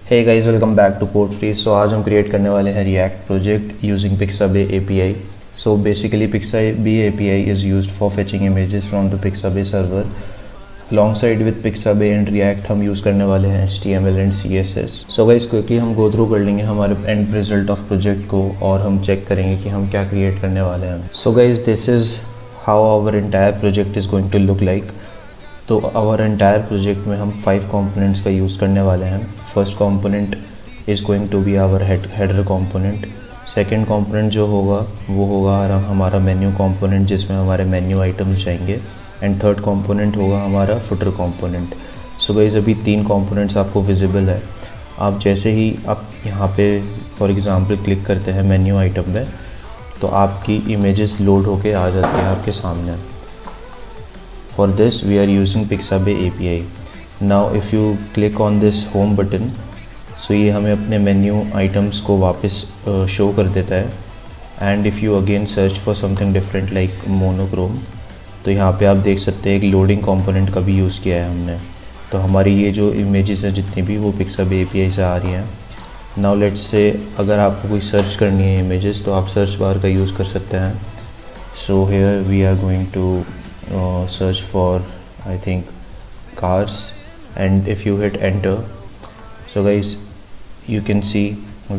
Hey guys, welcome back to Code Free. So आज हम create करने वाले हैं React project using Pixabay API। So basically Pixabay API is used for fetching images from the Pixabay server. Alongside with Pixabay and React हम use करने वाले हैं HTML and CSS। So guys quickly हम go through कर लेंगे हमारे and result of project को और हम चेक करेंगे कि हम क्या क्रिएट करने वाले हैं। So guys, this is how our entire project is going to look like. तो आवर एंटायर प्रोजेक्ट में हम 5 कंपोनेंट्स का यूज़ करने वाले हैं। First component is going to be our header component. Second component जो होगा वो होगा हमारा मेन्यू कंपोनेंट, जिसमें हमारे मेन्यू आइटम्स जाएंगे। एंड थर्ड कंपोनेंट होगा हमारा फुटर कंपोनेंट। सो गाइस, अभी 3 कंपोनेंट्स आपको विजिबल है। आप जैसे ही आप यहाँ पे फॉर एग्ज़ाम्पल क्लिक करते हैं मेन्यू आइटम में, तो आपकी इमेजेस लोड होके आ जाती हैं आपके सामने। For this we are using Pixabay API. Now if you click on this home button, so ये हमें अपने मेन्यू आइटम्स को वापस शो कर देता है। And if you again search for something different like monochrome, तो यहाँ पे आप देख सकते हैं एक लोडिंग कंपोनेंट का भी यूज़ किया है हमने। तो हमारी ये जो इमेजेस हैं जितनी भी, वो पिक्साबे API से आ रही हैं। नाउ लेट्स से अगर आपको कोई सर्च करनी है इमेजेस, तो आप सर्च बार का यूज़ कर सकते हैं। So here we are going to search for I think cars, and if you hit enter, so guys you can see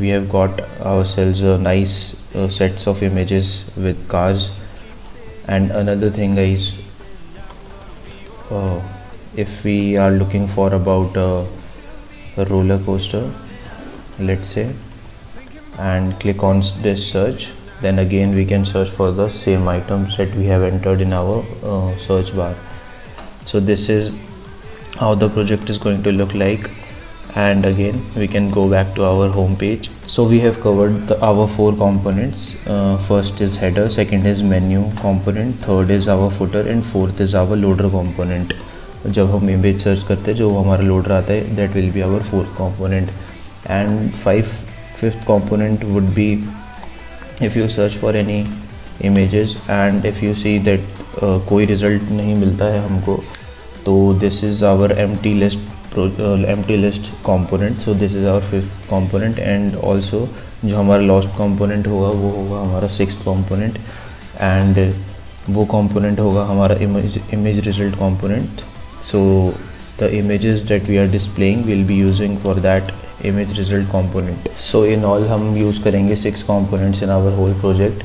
we have got ourselves a nice sets of images with cars. And another thing guys, if we are looking for about a roller coaster, let's say, and click on this search, then again we can search for the same items that we have entered in our search bar. So this is how the project is going to look like. And again we can go back to our home page. So we have covered our 4 components. First is header, second is menu component, third is our footer, and fourth is our loader component. जब हम image search करते हैं जो हमारा loader आता है, that will be our 4th component. And fifth component would be if you search for any images and if you see that कोई result नहीं मिलता है हमको, तो this is our empty list component. So this is our 5th component. And also जो हमारा lost component होगा वो होगा हमारा 6th component, and वो component होगा हमारा image result component. So the images that we are displaying will be using for that image result component. So in all हम use करेंगे 6 components in our whole project.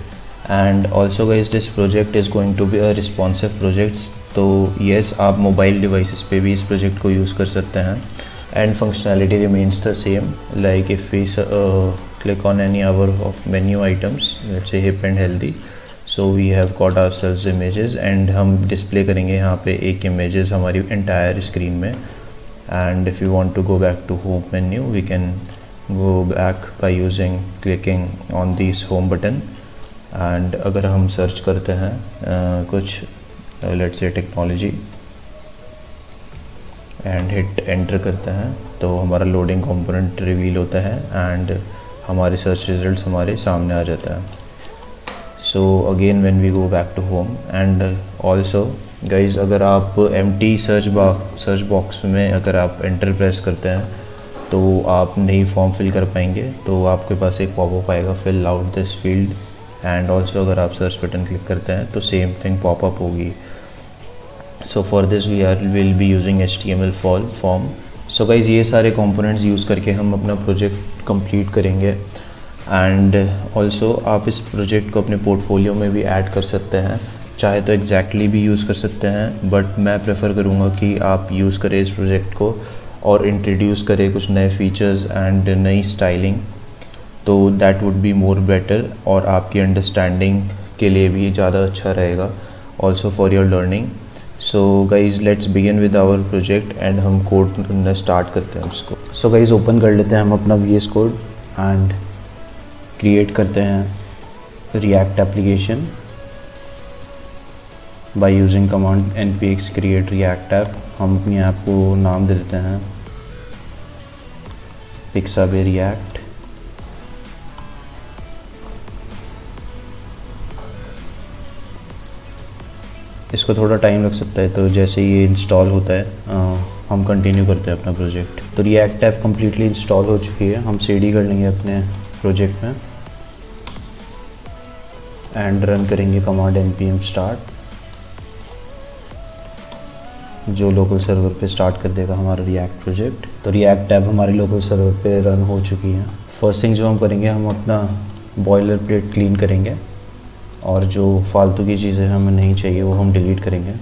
And also guys, this project is going to be a responsive project. तो yes, आप mobile devices पे भी इस project को use कर सकते हैं, and functionality remains the same. Like if we click on any of menu items, let's say hip and healthy, so we have got ourselves images, and हम display करेंगे यहाँ पे एक images हमारी entire screen में. And if you want to go back to home menu, we can go back by clicking on this home button. And अगर हम search करते हैं कुछ let's say technology and hit enter करते हैं, तो हमारा loading component reveal होता है and हमारे search results हमारे सामने आ जाता है. So again when we go back to home, and also guys, अगर आप empty सर्च बॉक्स में अगर आप एंटर प्रेस करते हैं तो आप नई फॉर्म फिल कर पाएंगे. तो आपके पास एक पॉपअप आएगा, fill out this field. And also अगर आप सर्च बटन क्लिक करते हैं तो सेम थिंग पॉपअप होगी. So for this will be using HTML form. So guys, ये सारे कंपोनेंट्स यूज़ करके हम अपना प्रोजेक्ट कंप्लीट करेंगे. एंड ऑल्सो आप इस प्रोजेक्ट को अपने पोर्टफोलियो में भी ऐड कर सकते हैं. चाहे तो एग्जैक्टली भी यूज़ कर सकते हैं, बट मैं प्रेफर करूँगा कि आप यूज़ करें इस प्रोजेक्ट को और इंट्रोड्यूस करें कुछ नए फीचर्स एंड नई स्टाइलिंग. तो that would be more better, और आपकी अंडरस्टैंडिंग के लिए भी ज़्यादा अच्छा रहेगा, also for your learning. So guys, let's begin with our project and हम कोड करना स्टार्ट करते हैं उसको. सो गाइज़, ओपन कर लेते हैं हम अपना VS कोड एंड क्रिएट करते हैं react application by using command npx create react app. हम अपनी ऐप को नाम दे देते हैं पिक्साबे रिएक्ट. इसको थोड़ा टाइम लग सकता है, तो जैसे ये इंस्टॉल होता है हम कंटिन्यू करते हैं अपना प्रोजेक्ट। तो रिएक्ट ऐप कम्प्लीटली इंस्टॉल हो चुकी है। हम सीडी कर लेंगे अपने प्रोजेक्ट में एंड रन करेंगे कमांड npm start, जो लोकल सर्वर पे स्टार्ट कर देगा हमारा रिएक्ट प्रोजेक्ट। तो रिएक्ट ऐप हमारे लोकल सर्वर पे रन हो चुकी है। फर्स्ट थिंग जो हम करेंगे, हम अपना बॉयलर प्लेट क्लीन करेंगे और जो फालतू की चीज़ें हमें नहीं चाहिए वो हम डिलीट करेंगे।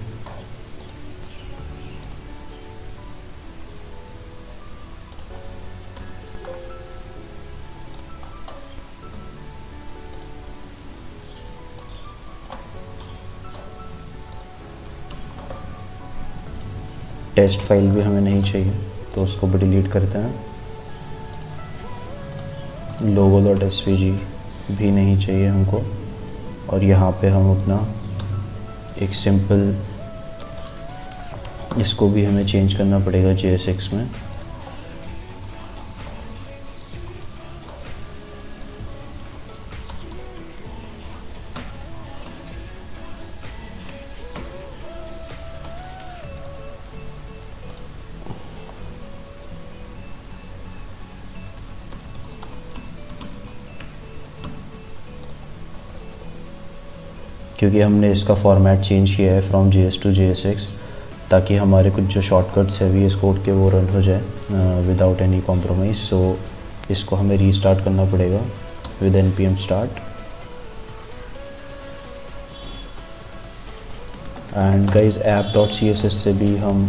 टेस्ट फाइल भी हमें नहीं चाहिए तो उसको भी डिलीट करते हैं। logo.svg भी नहीं चाहिए हमको। और यहाँ पे हम अपना एक सिंपल, इसको भी हमें चेंज करना पड़ेगा JSX में। क्योंकि हमने इसका फॉर्मेट चेंज किया है फ्रॉम JS टू JSX, ताकि हमारे कुछ जो शॉर्टकट्स है VS कोड के वो रन हो जाए विदाउट एनी कॉम्प्रोमाइज़। सो इसको हमें रीस्टार्ट करना पड़ेगा with npm start। And guys app.css से भी हम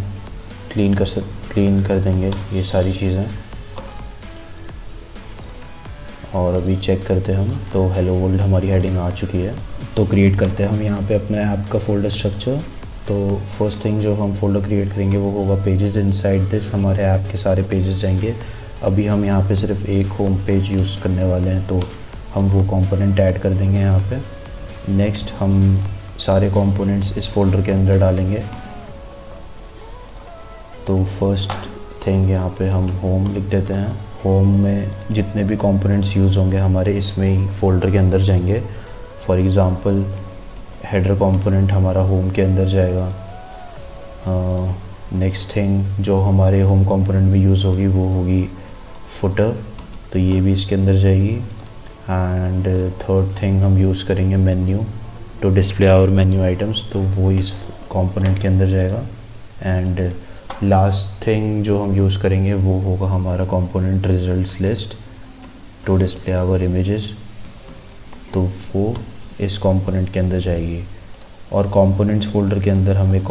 क्लीन कर देंगे ये सारी चीज़ें। और अभी चेक करते हैं हम, तो हेलो वर्ल्ड हमारी हेडिंग आ चुकी है। तो क्रिएट करते हैं हम यहाँ पे अपने ऐप का फोल्डर स्ट्रक्चर। तो फर्स्ट थिंग जो हम फोल्डर क्रिएट करेंगे वो होगा पेजेस। इनसाइड दिस हमारे ऐप के सारे पेजेस जाएंगे। अभी हम यहाँ पे सिर्फ एक होम पेज यूज़ करने वाले हैं, तो हम वो कंपोनेंट ऐड कर देंगे यहाँ पे। नेक्स्ट हम सारे कंपोनेंट्स इस फोल्डर के अंदर डालेंगे। तो फर्स्ट थिंग यहाँ पे हम होम लिख देते हैं। होम में जितने भी कंपोनेंट्स यूज़ होंगे हमारे इसमें ही फोल्डर के अंदर जाएंगे। फॉर एग्ज़ाम्पल हेडर कंपोनेंट हमारा होम के अंदर जाएगा। नेक्स्ट थिंग जो हमारे होम कंपोनेंट में यूज़ होगी वो होगी फुटर, तो ये भी इसके अंदर जाएगी। एंड थर्ड थिंग हम यूज़ करेंगे menu to display our menu items, तो वो इस कंपोनेंट के अंदर जाएगा। एंड लास्ट थिंग जो हम यूज़ करेंगे वो होगा हमारा component results list to display our images, तो वो इस कंपोनेंट के अंदर जाएगी। और कंपोनेंट्स फोल्डर के अंदर हम एक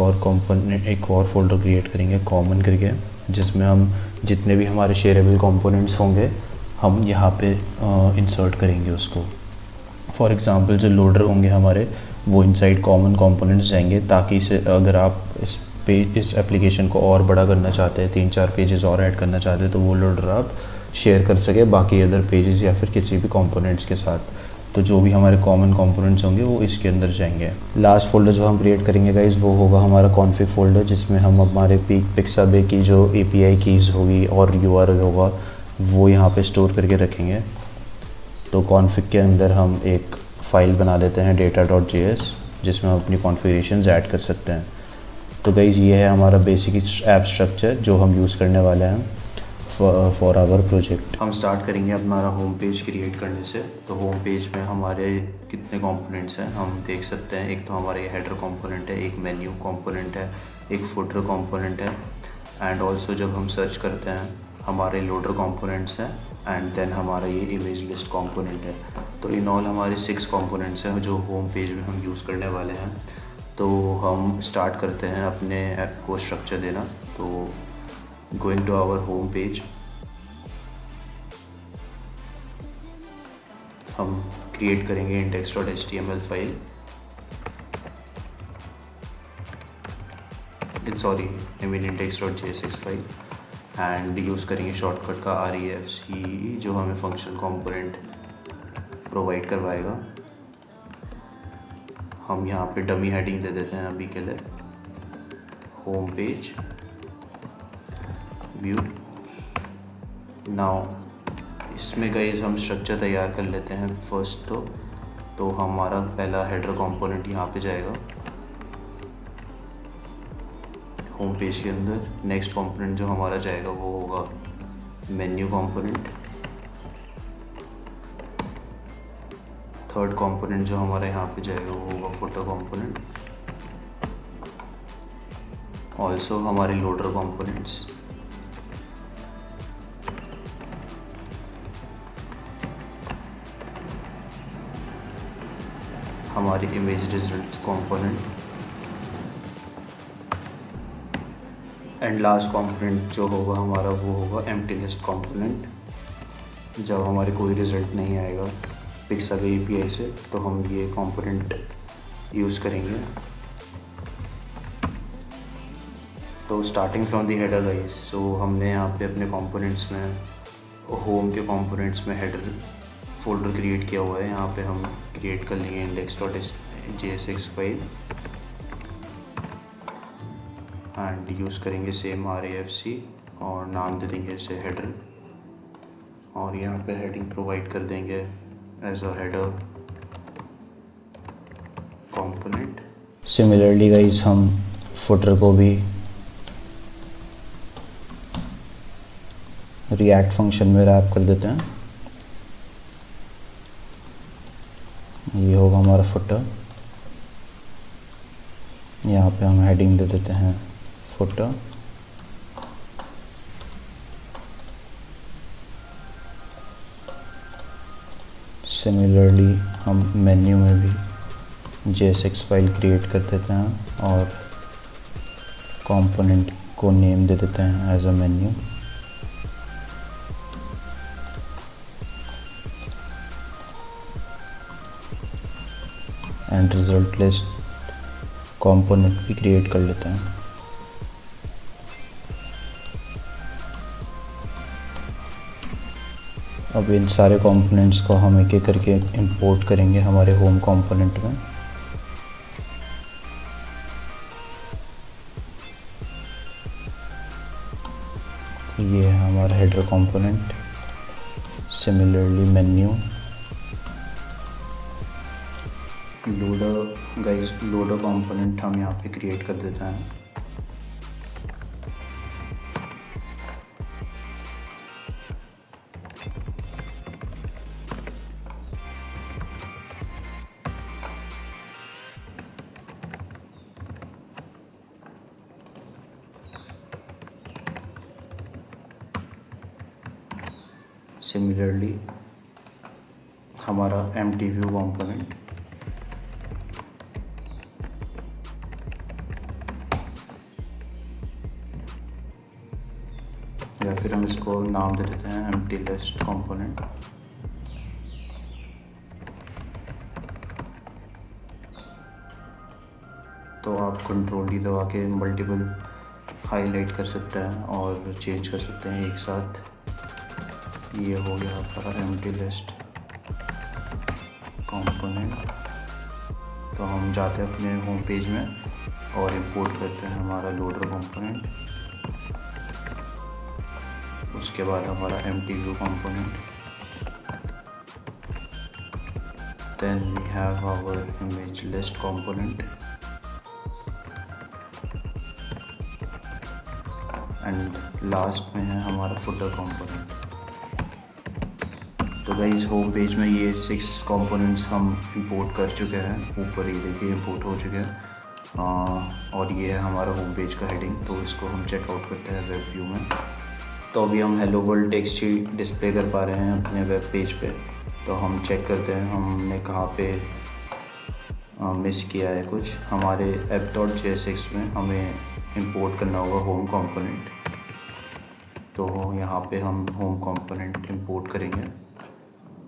और फोल्डर क्रिएट करेंगे कॉमन करके, जिसमें हम जितने भी हमारे शेयरेबल कंपोनेंट्स होंगे हम यहाँ पे इंसर्ट करेंगे उसको। फॉर एग्ज़ाम्पल जो लोडर होंगे हमारे वो इनसाइड कॉमन कंपोनेंट्स जाएंगे, ताकि इसे अगर आप इस एप्लीकेशन को और बड़ा करना चाहते हैं, 3-4 पेजेस और ऐड करना चाहते हैं, तो वो लोडर आप शेयर कर सके बाकी अदर पेजेस या फिर किसी भी कंपोनेंट्स के साथ। तो जो भी हमारे कॉमन कंपोनेंट्स होंगे वो इसके अंदर जाएंगे। लास्ट फोल्डर जो हम क्रिएट करेंगे गाइज वो होगा हमारा कॉन्फ़िग फोल्डर, जिसमें हम हमारे पिक्साबे की जो API कीज़ होगी और URL होगा वो यहाँ पे स्टोर करके रखेंगे। तो कॉन्फ़िग के अंदर हम एक फ़ाइल बना लेते हैं data.js, जिसमें हम अपनी कॉन्फ़िगरेशंस ऐड कर सकते हैं। तो गाइज ये है हमारा बेसिक ऐप स्ट्रक्चर जो हम यूज़ करने वाले हैं फॉर आवर प्रोजेक्ट। हम स्टार्ट करेंगे हमारा होम पेज क्रिएट करने से। तो होम पेज में हमारे कितने कंपोनेंट्स हैं हम देख सकते हैं। एक तो हमारा ये हेडर कंपोनेंट है, एक मेन्यू कंपोनेंट है, एक फुटर कंपोनेंट है, एंड ऑल्सो जब हम सर्च करते हैं हमारे लोडर कंपोनेंट्स हैं, एंड देन हमारा ये इमेज लिस्ट कंपोनेंट है। तो इन ऑल हमारे 6 कंपोनेंट्स हैं जो होम पेज में हम यूज़ करने वाले हैं। तो हम स्टार्ट करते हैं अपने ऐप को स्ट्रक्चर देना। तो going to our home page, हम क्रिएट करेंगे index.html file, index.jsx file, and use करेंगे शॉर्टकट का refc जो हमें फंक्शन कंपोनेंट प्रोवाइड करवाएगा। हम यहाँ पे डमी हेडिंग दे देते हैं अभी के लिए, होम पेज व्यू। नाउ इसमें गाइस हम स्ट्रक्चर तैयार कर लेते हैं फर्स्ट। तो हमारा पहला हेडर कंपोनेंट यहाँ पे जाएगा होम पेज के अंदर नेक्स्ट कंपोनेंट जो हमारा जाएगा वो होगा मेन्यू कंपोनेंट। थर्ड कंपोनेंट जो हमारा यहाँ पे जाएगा वो होगा फोटो कंपोनेंट। ऑल्सो हमारे लोडर कंपोनेंट्स। हमारी image result component and last component जो होगा हमारा वो होगा एम्प्टी लिस्ट कंपोनेंट। जब हमारे कोई रिज़ल्ट नहीं आएगा पिक्सेल API से तो हम ये कंपोनेंट यूज़ करेंगे। तो starting from the header guys, so हमने यहाँ पे अपने कंपोनेंट्स में होम के कंपोनेंट्स में हेडर फोल्डर क्रिएट किया हुआ है। यहाँ पे हम क्रिएट कर लेंगे index.jsx फाइल एंड यूज़ करेंगे सेम RAFC और नाम दे देंगे इसे हेडर, और यहाँ पे हेडिंग प्रोवाइड कर देंगे as a header component. Similarly guys हम फुटर को भी रिएक्ट फंक्शन में रैप कर देते हैं। ये होगा हमारा फुटर। यहाँ पे हम हेडिंग दे देते हैं फुटर। सिमिलरली हम मेन्यू में भी JSX फाइल क्रिएट कर देते हैं और कंपोनेंट को नेम दे देते हैं as a menu. And result list component भी क्रिएट कर लेते हैं। अब इन सारे कंपोनेंट्स को हम एक एक करके इंपोर्ट करेंगे हमारे होम कंपोनेंट में। ये है हमारा header component. Similarly menu, loader guys, loader component हम यहाँ पे क्रिएट कर देते हैं। सिमिलरली हमारा एम्प्टी व्यू कंपोनेंट, या फिर हम इसको नाम दे देते हैं एम्प्टी लिस्ट कंपोनेंट। तो आप कंट्रोल डी दबा के मल्टीपल हाईलाइट कर सकते हैं और चेंज कर सकते हैं एक साथ। ये हो गया आपका एम्प्टी लिस्ट कंपोनेंट। तो हम जाते हैं अपने होम पेज में और इंपोर्ट करते हैं हमारा लोडर कंपोनेंट। उसके बाद हमारा empty view component, then we have our image list component and last में है हमारा फुटर कंपोनेंट। तो गाइस होम पेज में ये 6 कंपोनेंट्स हम इंपोर्ट कर चुके हैं। ऊपर ये देखिए इंपोर्ट हो चुके हैं। और ये है हमारा होम पेज का हेडिंग। तो इसको हम चेकआउट करते हैं वेब व्यू में। तो अभी हम हेलो वर्ल्ड टेक्स्ट ही डिस्प्ले कर पा रहे हैं अपने वेब पेज पे। तो हम चेक करते हैं हमने कहाँ पे मिस किया है कुछ। हमारे app.jsx में हमें इंपोर्ट करना होगा होम कंपोनेंट। तो यहाँ पे हम होम कंपोनेंट इंपोर्ट करेंगे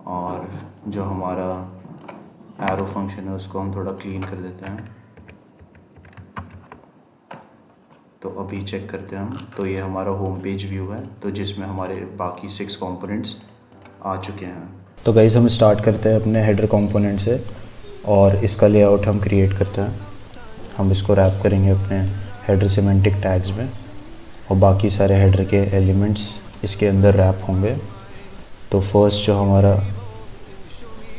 और जो हमारा एरो फंक्शन है उसको हम थोड़ा क्लीन कर देते हैं। तो अभी चेक करते हैं हम। तो ये हमारा होम पेज व्यू है, तो जिसमें हमारे बाकी 6 कंपोनेंट्स आ चुके हैं। तो गाइस हम स्टार्ट करते हैं अपने हेडर कंपोनेंट से और इसका लेआउट हम क्रिएट करते हैं। हम इसको रैप करेंगे अपने हेडर सिमेंटिक टैग्स में और बाकी सारे हेडर के एलिमेंट्स इसके अंदर रैप होंगे। तो फर्स्ट जो हमारा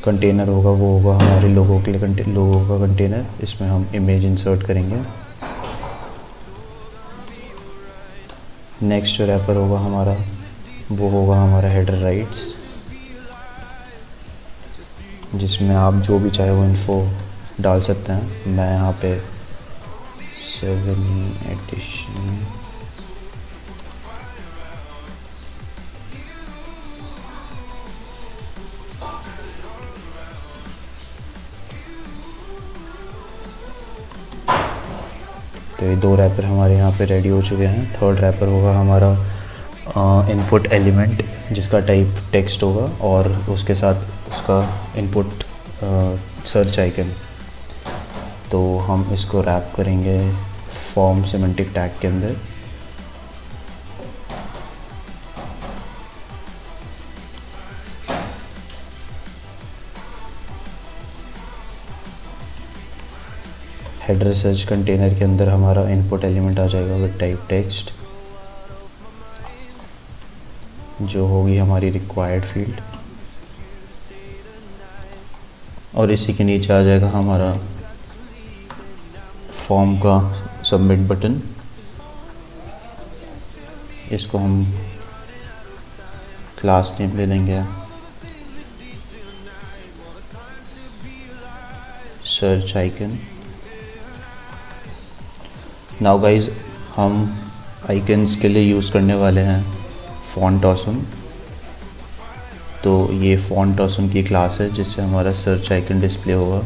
कंटेनर होगा वो होगा हमारे लोगों के लिए लोगों का कंटेनर। इसमें हम इमेज इंसर्ट करेंगे नेक्स्ट जो रैपर होगा हमारा वो होगा हमारा हेडर राइट्स, जिसमें आप जो भी चाहे वो इन्फो डाल सकते हैं। मैं यहाँ पे 7 एडिशन तो ये 2 रैपर हमारे यहाँ पे रेडी हो चुके हैं। थर्ड रैपर होगा हमारा इनपुट एलिमेंट, जिसका टाइप टेक्स्ट होगा और उसके साथ उसका इनपुट सर्च आइकन। तो हम इसको रैप करेंगे फॉर्म सिमेंटिक टैग के अंदर। हेडर सर्च कंटेनर के अंदर हमारा इनपुट एलिमेंट आ जाएगा विद टाइप टेक्स्ट, जो होगी हमारी रिक्वायर्ड फील्ड। और इसी के नीचे आ जाएगा हमारा फॉर्म का सबमिट बटन। इसको हम क्लास नेम ले लेंगे सर्च आइकन। नाउ गाइज हम आइकन्स के लिए यूज़ करने वाले हैं फॉन्ट ऑसम। तो ये फॉन्ट ऑसम की क्लास है जिससे हमारा सर्च आइकन डिस्प्ले होगा।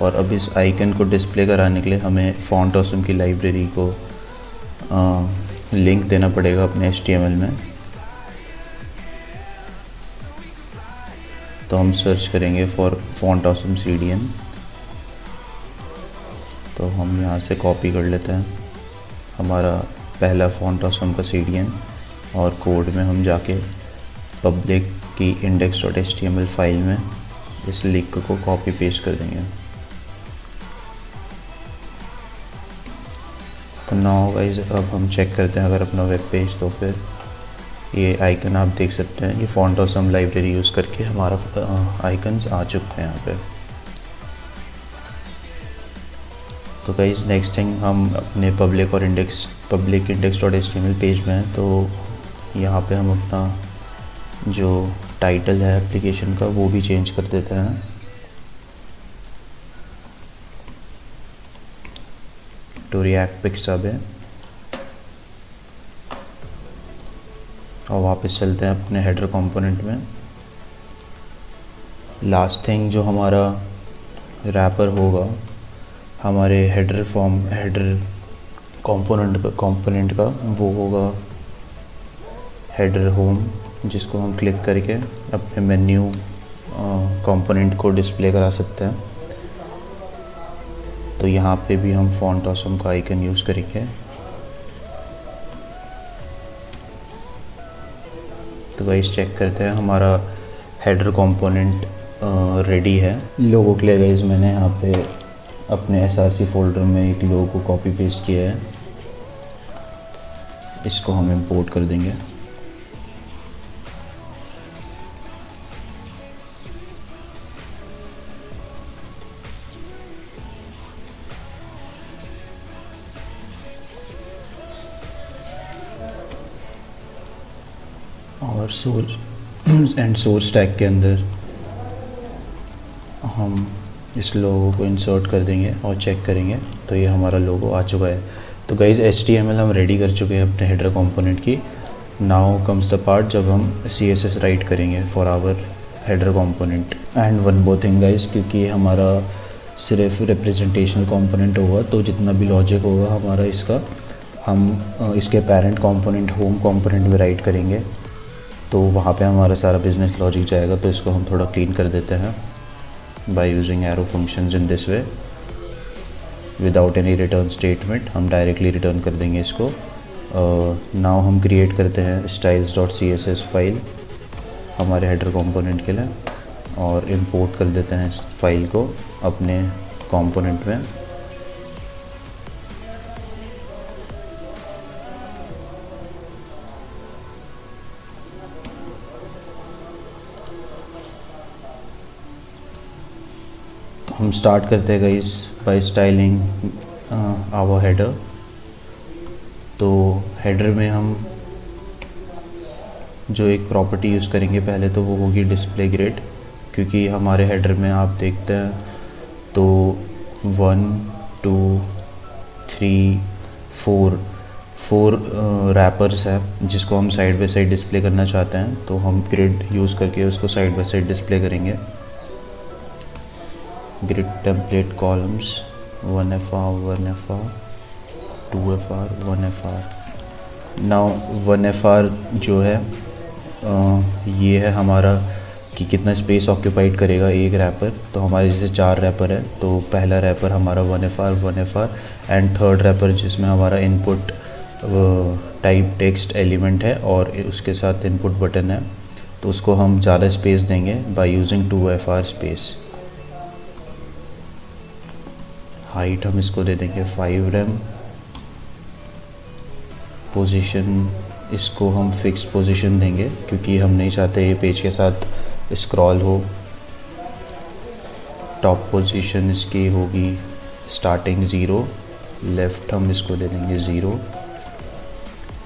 और अब इस आइकन को डिस्प्ले कराने के लिए हमें फॉन्ट ऑसम की लाइब्रेरी को लिंक देना पड़ेगा अपने HTML में। तो हम सर्च करेंगे फॉर फॉन्ट ऑसम CDN। तो हम यहाँ से कॉपी कर लेते हैं हमारा पहला फॉन्ट ऑसम का CDN, और कोड में हम जाके पब्लिक की index.html फाइल में इस लिंक को कॉपी पेस्ट कर देंगे। तो नाउ गाइस अब हम चेक करते हैं अगर अपना वेब पेज, तो फिर ये आइकन आप देख सकते हैं, ये फॉन्ट ऑसम लाइब्रेरी यूज़ करके हमारा आइकन्स आ चुके हैं यहाँ पे। तो गाइस नेक्स्ट थिंग, हम अपने पब्लिक index.html पेज में हैं। तो यहाँ पे हम अपना जो टाइटल है एप्लीकेशन का वो भी चेंज कर देते हैं। टू रिएक्ट पिक्सअप है, और वापस चलते हैं अपने हेडर कंपोनेंट में। लास्ट थिंग जो हमारा रैपर होगा हमारे हेडर कंपोनेंट का वो होगा हेडर होम, जिसको हम क्लिक करके अपने मेन्यू कंपोनेंट को डिस्प्ले करा सकते हैं। तो यहाँ पे भी हम फॉन्ट ऑसम का आइकन यूज़ करेंगे। तो गाइस चेक करते हैं हमारा हेडर कंपोनेंट रेडी है। लोगो के लिए गाइस मैंने यहाँ पे अपने src फोल्डर में एक लोगो को कॉपी पेस्ट किया है, इसको हम इंपोर्ट कर देंगे। और सोर्स टैग के अंदर हम इस लोगो को इंसर्ट कर देंगे और चेक करेंगे तो ये हमारा लोगो आ चुका है। तो गाइज HTML हम रेडी कर चुके हैं अपने हेडर कंपोनेंट की। नाउ कम्स द पार्ट जब हम CSS राइट करेंगे for our header component. And one more thing guys, क्योंकि हमारा सिर्फ रिप्रेजेंटेशनल कंपोनेंट होगा तो जितना भी लॉजिक होगा हमारा इसका हम इसके पेरेंट कंपोनेंट होम कंपोनेंट में राइट करेंगे, तो वहाँ पे हमारा सारा बिजनेस लॉजिक जाएगा। तो इसको हम थोड़ा क्लीन कर देते हैं by using arrow functions in this way without any return statement। हम डायरेक्टली रिटर्न कर देंगे इसको। नाउ हम क्रिएट करते हैं styles.css फाइल हमारे हेडर कंपोनेंट के लिए और इंपोर्ट कर देते हैं इस फाइल को अपने कंपोनेंट में। हम स्टार्ट करते हैं guys by styling our header. तो हेडर में हम जो एक प्रॉपर्टी यूज़ करेंगे पहले तो वो होगी डिस्प्ले ग्रिड, क्योंकि हमारे हेडर में आप देखते हैं तो 1 2 3 4 रैपर्स हैं जिसको हम साइड बाई साइड डिस्प्ले करना चाहते हैं, तो हम ग्रिड यूज़ करके उसको साइड बाई साइड डिस्प्ले करेंगे। Grid template columns 1FR 1FR 2FR 1FR। Now 1FR जो है ये है हमारा कि कितना स्पेस ऑक्यूपाइड करेगा एक रैपर। तो हमारे जैसे 4 रैपर है तो पहला रैपर हमारा 1FR एंड थर्ड रैपर जिसमें हमारा इनपुट टाइप टेक्स्ट एलिमेंट है और उसके साथ इनपुट बटन है, तो उसको हम ज़्यादा स्पेस देंगे by using 2FR space. Height हम इसको दे देंगे 5 rem। पोजीशन इसको हम फिक्स पोजीशन देंगे क्योंकि हम नहीं चाहते ये पेज के साथ स्क्रॉल हो। टॉप पोजीशन इसकी होगी स्टार्टिंग 0, लेफ़्ट हम इसको दे देंगे 0।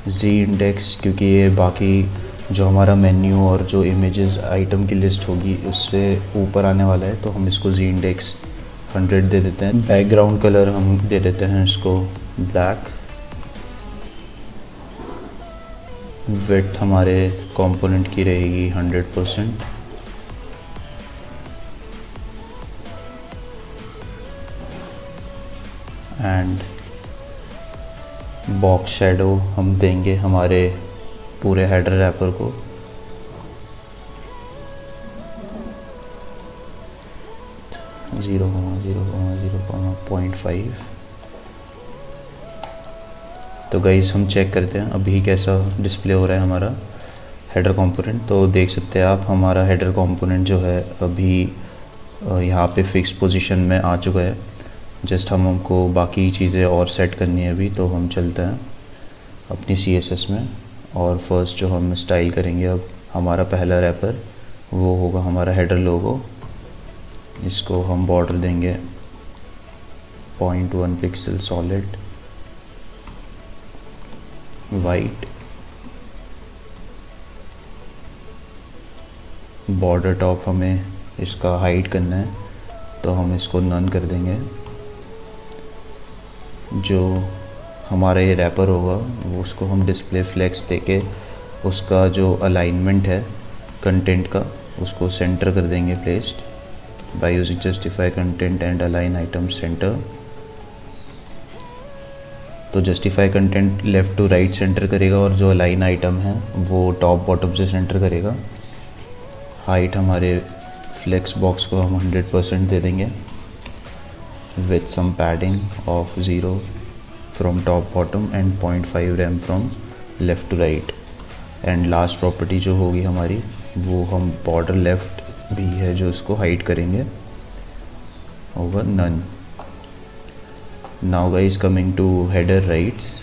जी इंडेक्स क्योंकि ये बाकी जो हमारा मेन्यू और जो इमेजेस आइटम की लिस्ट होगी उससे ऊपर आने वाला है, तो हम इसको जी इंडेक्स 100 दे देते हैं। बैकग्राउंड कलर हम दे देते हैं इसको ब्लैक। विड्थ हमारे कंपोनेंट की रहेगी 100%। एंड बॉक्स शैडो हम देंगे हमारे पूरे हेडर रैपर को 0,0,0,0.5। तो गाइस हम चेक करते हैं अभी कैसा डिस्प्ले हो रहा है हमारा हेडर कंपोनेंट। तो देख सकते हैं आप हमारा हेडर कंपोनेंट जो है अभी यहाँ पे फिक्स पोजीशन में आ चुका है। जस्ट हमको बाकी चीज़ें और सेट करनी है अभी, तो हम चलते हैं अपनी CSS में और फर्स्ट जो हम स्टाइल करेंगे अब हमारा पहला रैपर वो होगा हमारा हेडर लोगो। इसको हम बॉर्डर देंगे 0.1 pixel solid white. Border top हमें इसका हाइड करना है तो हम इसको नन कर देंगे। जो हमारा ये रैपर होगा वो उसको हम डिस्प्ले फ्लेक्स देके उसका जो अलाइनमेंट है कंटेंट का उसको सेंटर कर देंगे placed by using justify content and align item centre. तो justify content left to right centre करेगा और जो अलाइन आइटम है वो टॉप बॉटम से सेंटर करेगा। हाइट हमारे फ्लेक्स बॉक्स को हम 100% दे देंगे with some padding of 0 from top bottom and 0.5 rem from left to right। And last property जो होगी हमारी वो हम बॉर्डर लेफ्ट भी है जो उसको हाइड करेंगे over none. Now guys coming to header rights.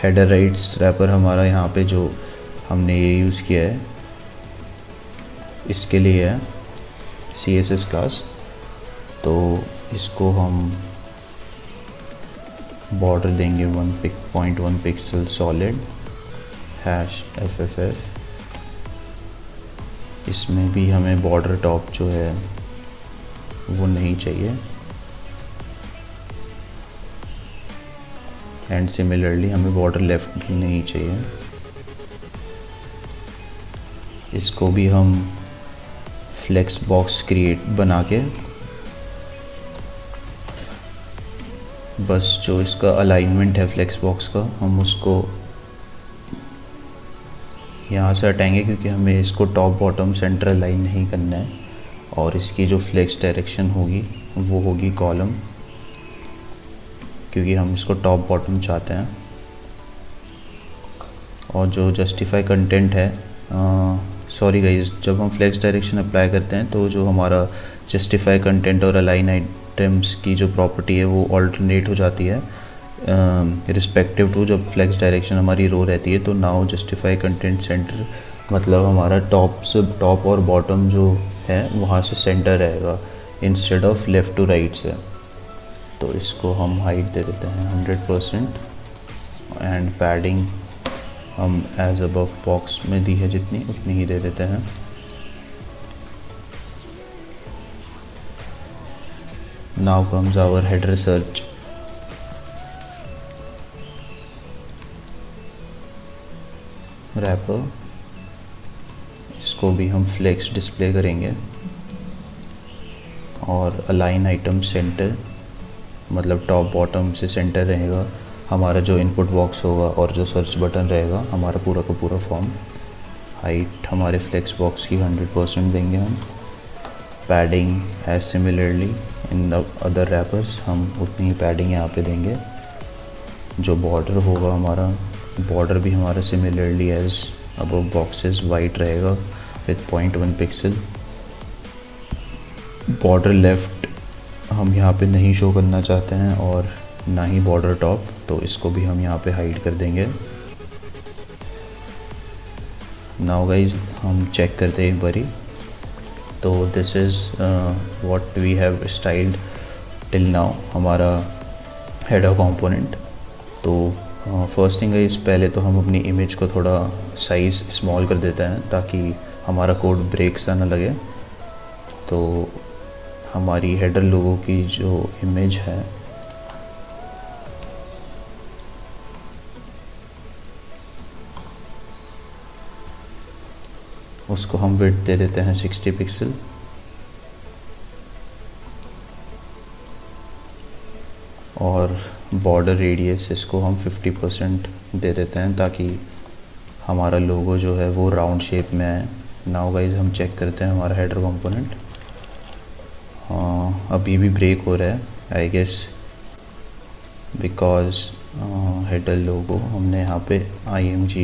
Header rights wrapper हमारा यहाँ पे जो हमने ये यूज़ किया है इसके लिए है CSS क्लास। तो इसको हम बॉर्डर देंगे 1.1 पिक्सल सॉलिड #FFF। इसमें भी हमें बॉर्डर टॉप जो है वो नहीं चाहिए एंड सिमिलरली हमें बॉर्डर लेफ्ट भी नहीं चाहिए। इसको भी हम फ्लेक्स बॉक्स क्रिएट बना के बस जो इसका अलाइनमेंट है फ्लेक्स बॉक्स का हम उसको यहाँ से हटाएंगे क्योंकि हमें इसको टॉप बॉटम सेंटर अलाइन नहीं करना है। और इसकी जो फ्लेक्स डायरेक्शन होगी वो होगी कॉलम, क्योंकि हम इसको टॉप बॉटम चाहते हैं। और जो जस्टिफाई कंटेंट है सॉरी गाइस, जब हम फ्लेक्स डायरेक्शन अप्लाई करते हैं तो जो हमारा जस्टिफाई कंटेंट और अलाइन आइटम्स की जो प्रॉपर्टी है वो ऑल्टरनेट हो जाती है रिस्पेक्टिव टू जब फ्लेक्स डायरेक्शन हमारी रो रहती है। तो नाउ जस्टिफाई कंटेंट सेंटर मतलब हमारा टॉप से टॉप और बॉटम जो है वहाँ से सेंटर रहेगा instead of left to right से। तो इसको हम हाइट दे देते हैं 100% एंड पैडिंग हम एज अबव बॉक्स में दी है जितनी उतनी ही दे देते हैं। Now comes our header search. Wrapper इसको भी हम फ्लेक्स डिस्प्ले करेंगे और अलाइन आइटम सेंटर, मतलब टॉप बॉटम से सेंटर रहेगा हमारा जो इनपुट बॉक्स होगा और जो सर्च बटन रहेगा हमारा पूरा का पूरा फॉर्म। हाइट हमारे फ्लेक्स बॉक्स की 100% देंगे हम। Padding as similarly in the other wrappers हम उतनी ही पैडिंग यहाँ पे देंगे। जो बॉर्डर होगा हमारा, बॉर्डर भी हमारा similarly as above boxes white रहेगा विथ 0.1 पिक्सल। बॉर्डर लेफ़्ट हम यहाँ पे नहीं शो करना चाहते हैं और ना ही बॉर्डर टॉप, तो इसको भी हम यहाँ पे हाइड कर देंगे। नाउ गाइज हम चेक करते हैं एक बारी। तो this is what we have styled till now हमारा हेडर कंपोनेंट। तो फर्स्ट थिंग गाइज, पहले तो हम अपनी इमेज को थोड़ा साइज़ स्मॉल कर देते हैं ताकि हमारा कोड ब्रेक सा ना लगे। तो हमारी हेडर लोगो की जो इमेज है उसको हम विड्थ दे देते हैं 60 पिक्सल और बॉर्डर रेडियस इसको हम 50% दे देते हैं ताकि हमारा लोगो जो है वो राउंड शेप में आए। नाउ गाइज हम चेक करते हैं हमारा हेडर कंपोनेंट। अभी भी ब्रेक हो रहा है आई गेस बिकॉज हेडर लोगो हमने यहाँ पे img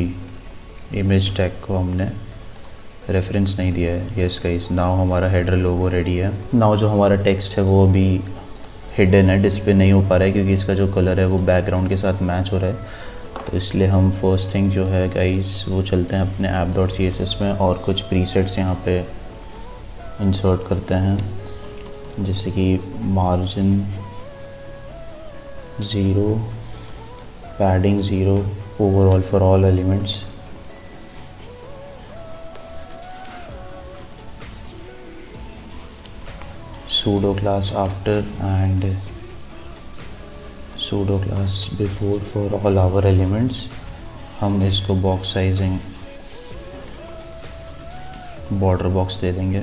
इमेज टैग को हमने रेफरेंस नहीं दिया है। यस गाइज, नाउ हमारा हेडर लोगो रेडी है। नाउ जो हमारा टेक्स्ट है वो अभी हिडन है, डिस्प्ले नहीं हो पा रहा है क्योंकि इसका जो कलर है वो बैकग्राउंड के साथ मैच हो रहा है। तो इसलिए हम फर्स्ट थिंग जो है गाइस वो चलते हैं अपने app.css में और कुछ प्रीसेट्स यहाँ पे इंसर्ट करते हैं, जैसे कि margin 0, padding 0 overall for all elements. pseudo class after and pseudo class before for all our elements। हम इसको बॉक्स साइजिंग बॉर्डर बॉक्स दे देंगे।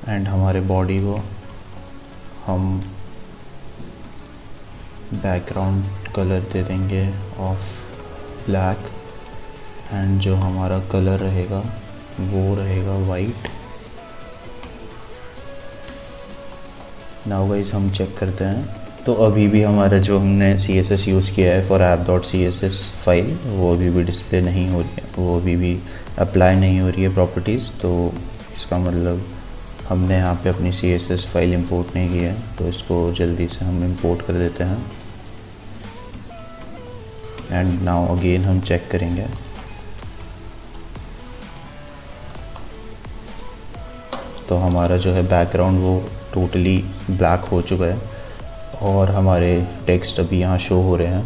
एंड हमारे बॉडी को हम बैकग्राउंड कलर दे देंगे ऑफ ब्लैक एंड जो हमारा कलर रहेगा वो रहेगा वाइट। नाउ गाइस हम चेक करते हैं। तो अभी भी हमारा जो हमने CSS यूज़ किया है फॉर app.css फाइल वो अभी भी डिस्प्ले नहीं हो रही है, वो अभी भी अप्लाई नहीं हो रही है प्रॉपर्टीज़। तो इसका मतलब हमने यहाँ पे अपनी CSS फाइल इंपोर्ट नहीं की है, तो इसको जल्दी से हम इंपोर्ट कर देते हैं। एंड नाउ अगेन हम चेक करेंगे। तो हमारा जो है बैकग्राउंड वो टोटली ब्लैक हो चुका है और हमारे टेक्स्ट अभी यहाँ शो हो रहे हैं।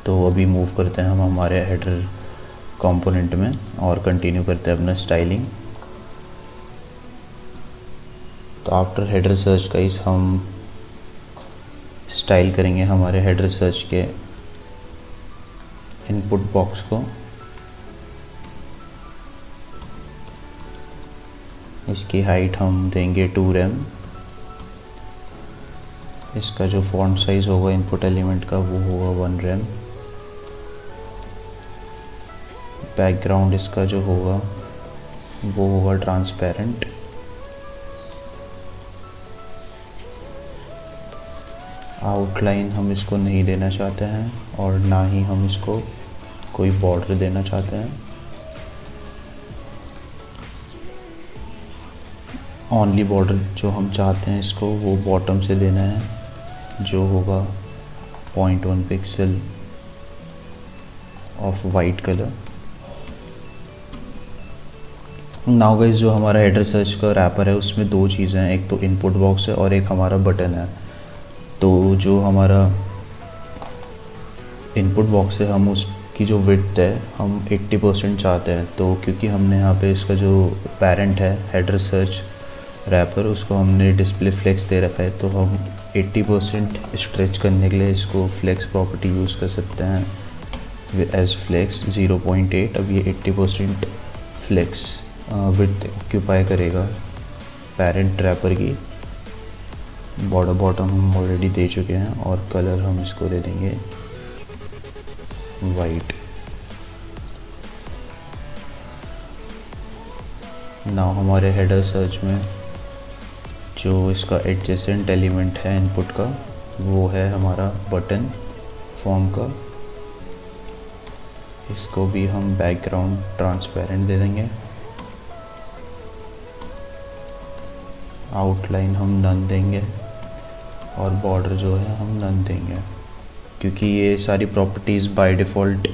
तो अभी मूव करते हैं हम हमारे हेडर कंपोनेंट में और कंटिन्यू करते हैं अपना स्टाइलिंग। तो आफ्टर हेडर सर्च गाइस हम स्टाइल करेंगे हमारे हेडर सर्च के इनपुट बॉक्स को। इसकी हाइट हम देंगे 2 rem। इसका जो फॉन्ट साइज होगा इनपुट एलिमेंट का वो होगा 1 rem। बैकग्राउंड इसका जो होगा वो होगा ट्रांसपेरेंट। आउटलाइन हम इसको नहीं देना चाहते हैं और ना ही हम इसको कोई बॉर्डर देना चाहते हैं। ओनली बॉर्डर जो हम चाहते हैं इसको वो बॉटम से देना है, जो होगा 0.1 pixel of white colour. Now guys, जो हमारा हेडर सर्च का रैपर है उसमें दो चीज़ें हैं, एक तो इनपुट बॉक्स है और एक हमारा बटन है। तो जो हमारा इनपुट बॉक्स है, हम उसकी जो विड्थ है हम 80% चाहते हैं। तो क्योंकि हमने यहाँ पे इसका जो पेरेंट है हेडर सर्च रैपर, उसको हमने डिस्प्ले फ्लेक्स दे रखा है, तो हम 80% स्ट्रेच करने के लिए इसको फ्लेक्स प्रॉपर्टी यूज़ कर सकते हैं एज फ्लेक्स 0.8। अब ये 80% फ्लेक्स विड्थ ऑक्यूपाई करेगा पेरेंट रैपर की। बॉर्डर बॉटम हम ऑलरेडी दे चुके हैं और कलर हम इसको दे देंगे वाइट। नाउ हमारे हेडर सर्च में जो इसका एडजेसेंट एलिमेंट है इनपुट का, वो है हमारा बटन फॉर्म का। इसको भी हम बैकग्राउंड ट्रांसपेरेंट दे देंगे। आउटलाइन हम नन देंगे और बॉर्डर जो है हम नन देंगे, क्योंकि ये सारी प्रॉपर्टीज़ बाय डिफ़ॉल्ट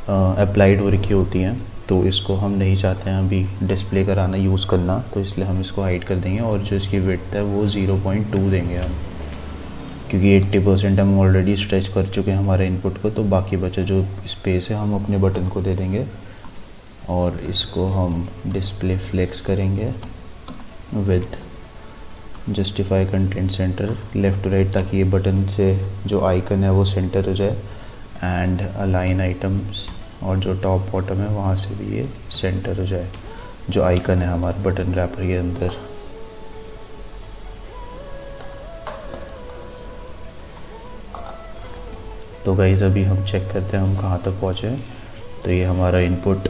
अप्लाइड हो रखी होती हैं, तो इसको हम नहीं चाहते हैं अभी डिस्प्ले कराना यूज़ करना, तो इसलिए हम इसको हाइड कर देंगे। और जो इसकी विड्थ है वो 0.2 देंगे हम, क्योंकि 80% हम ऑलरेडी स्ट्रेच कर चुके हैं हमारे इनपुट को। तो बाकी बचा जो स्पेस है हम अपने बटन को दे देंगे और इसको हम डिस्प्ले फ्लेक्स करेंगे with justify content center left to right, ताकि ये बटन से जो आइकन है वो सेंटर हो जाए, एंड अलाइन आइटम्स और जो टॉप बॉटम है वहाँ से भी ये सेंटर हो जाए, जो आइकन है हमारे बटन रैपर के अंदर। तो गाइस, अभी हम चेक करते हैं हम कहाँ तक पहुँचे। तो ये हमारा इनपुट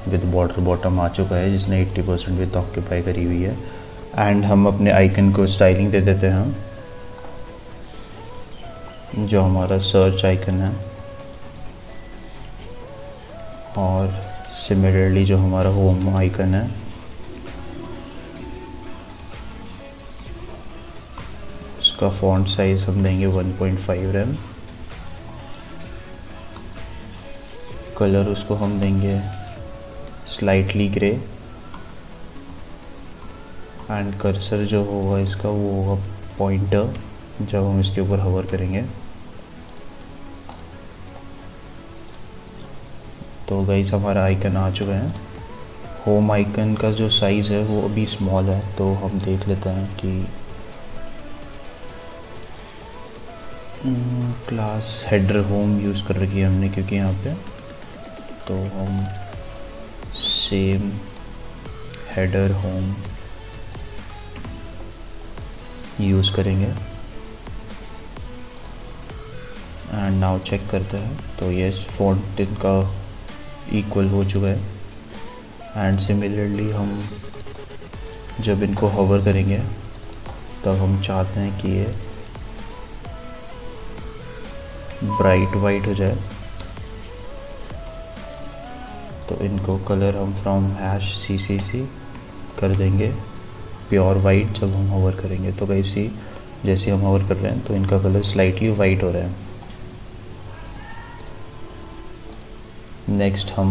विद बॉर्डर बॉटम आ चुका है, जिसने 80% विद ऑक्यूपाई करी हुई है। एंड हम अपने आइकन को स्टाइलिंग दे देते हैं, जो हमारा सर्च आइकन है, और सिमिलरली जो हमारा होम आइकन है उसका फॉन्ट साइज हम देंगे 1.5 rem। कलर उसको हम देंगे स्लाइटली ग्रे, एंड कर्सर जो होगा इसका वो होगा पॉइंटर जब हम इसके ऊपर हवर करेंगे। तो गाइस, हमारा आइकन आ चुका है। होम आइकन का जो साइज़ है वो अभी स्मॉल है, तो हम देख लेते हैं कि क्लास हेडर होम यूज़ कर रखी है हमने, क्योंकि यहाँ पे तो हम सेम हेडर होम यूज़ करेंगे। एंड नाउ चेक करते हैं, तो ये फॉन्ट इनका इक्वल हो चुका है। एंड सिमिलरली हम जब इनको हवर करेंगे तब हम चाहते हैं कि ये ब्राइट वाइट हो जाए, तो इनको कलर हम फ्रॉम #CCC कर देंगे प्योर वाइट जब हम हवर करेंगे। तो वैसे जैसे हम हवर कर रहे हैं तो इनका कलर स्लाइटली वाइट हो रहा है। नेक्स्ट हम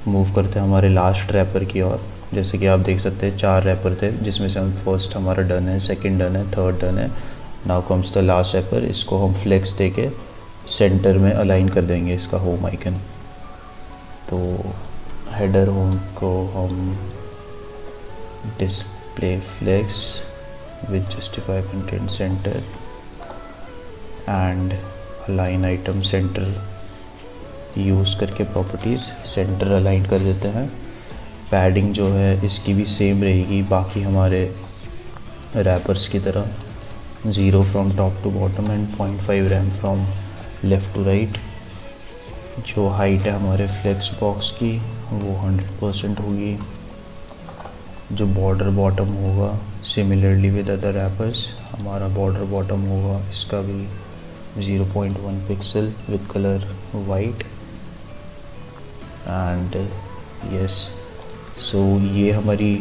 मूव करते हैं हमारे लास्ट रैपर की ओर। जैसे कि आप देख सकते हैं 4 रैपर थे, जिसमें से हम फर्स्ट हमारा डन है, सेकंड डन है, थर्ड डन है। Now comes the last wrapper. इसको हम फ्लेक्स देके सेंटर में अलाइन कर देंगे इसका होम आइकन। तो हेडर होम को हम display flex with justify content center and align item center use करके प्रॉपर्टीज़ सेंटर अलाइन कर देते हैं। पैडिंग जो है इसकी भी सेम रहेगी बाकी हमारे रैपर्स की तरह, 0 from top to bottom and 0.5 rem from left to right. जो हाइट है हमारे फ्लेक्स बॉक्स की वो 100% होगी। जो बॉर्डर बॉटम होगा सिमिलरली विद अदर रैपर्स, हमारा बॉर्डर बॉटम होगा इसका भी 0.1 pixel with colour white. And yes, so ये हमारी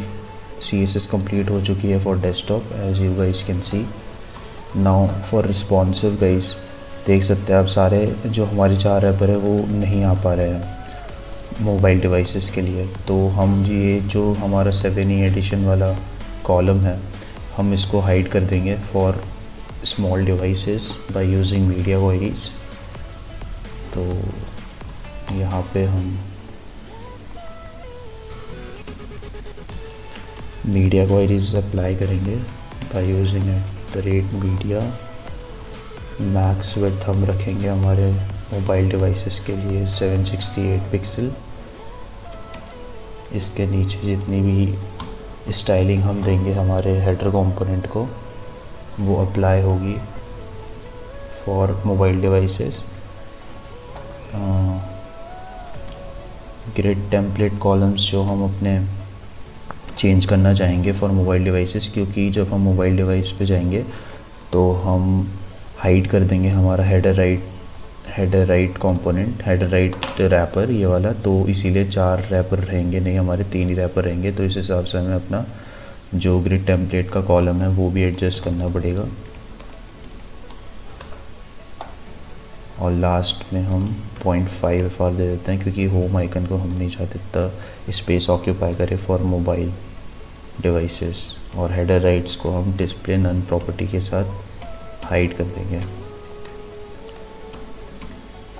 CSS कंप्लीट हो चुकी है for desktop, as you guys can see. Now for responsive guys, देख सकते हैं आप सारे जो हमारे 4 रैपर है वो नहीं आ पा रहे हैं मोबाइल डिवाइसेस के लिए। तो हम ये जो हमारा 7E एडिशन वाला कॉलम है हम इसको हाइड कर देंगे for small devices by using media queries. तो यहाँ पे हम मीडिया क्वेरीज अप्लाई करेंगे by using @media। Max width हम रखेंगे हमारे मोबाइल डिवाइसेस के लिए 768 पिक्सल। इसके नीचे जितनी भी स्टाइलिंग हम देंगे हमारे हेडर कंपोनेंट को वो अप्लाई होगी for mobile devices. Grid template columns जो हम अपने चेंज करना चाहेंगे फॉर मोबाइल डिवाइसेस, क्योंकि जब हम मोबाइल डिवाइस पे जाएंगे तो हम हाइड कर देंगे हमारा header right component, header right wrapper ये वाला। तो इसीलिए 4 रैपर रहेंगे, नहीं हमारे 3 ही रैपर रहेंगे। तो इस हिसाब से हमें अपना जो ग्रिड टेम्पलेट का कॉलम है वो भी एडजस्ट करना पड़ेगा। और लास्ट में हम 0.5 FR दे देते हैं, क्योंकि होम आइकन को हम नहीं चाहते इतना स्पेस ऑक्यूपाई करे फॉर मोबाइल डिवाइसेस। और हेडर राइट्स को हम डिस्प्ले नन प्रॉपर्टी के साथ हाइड कर देंगे।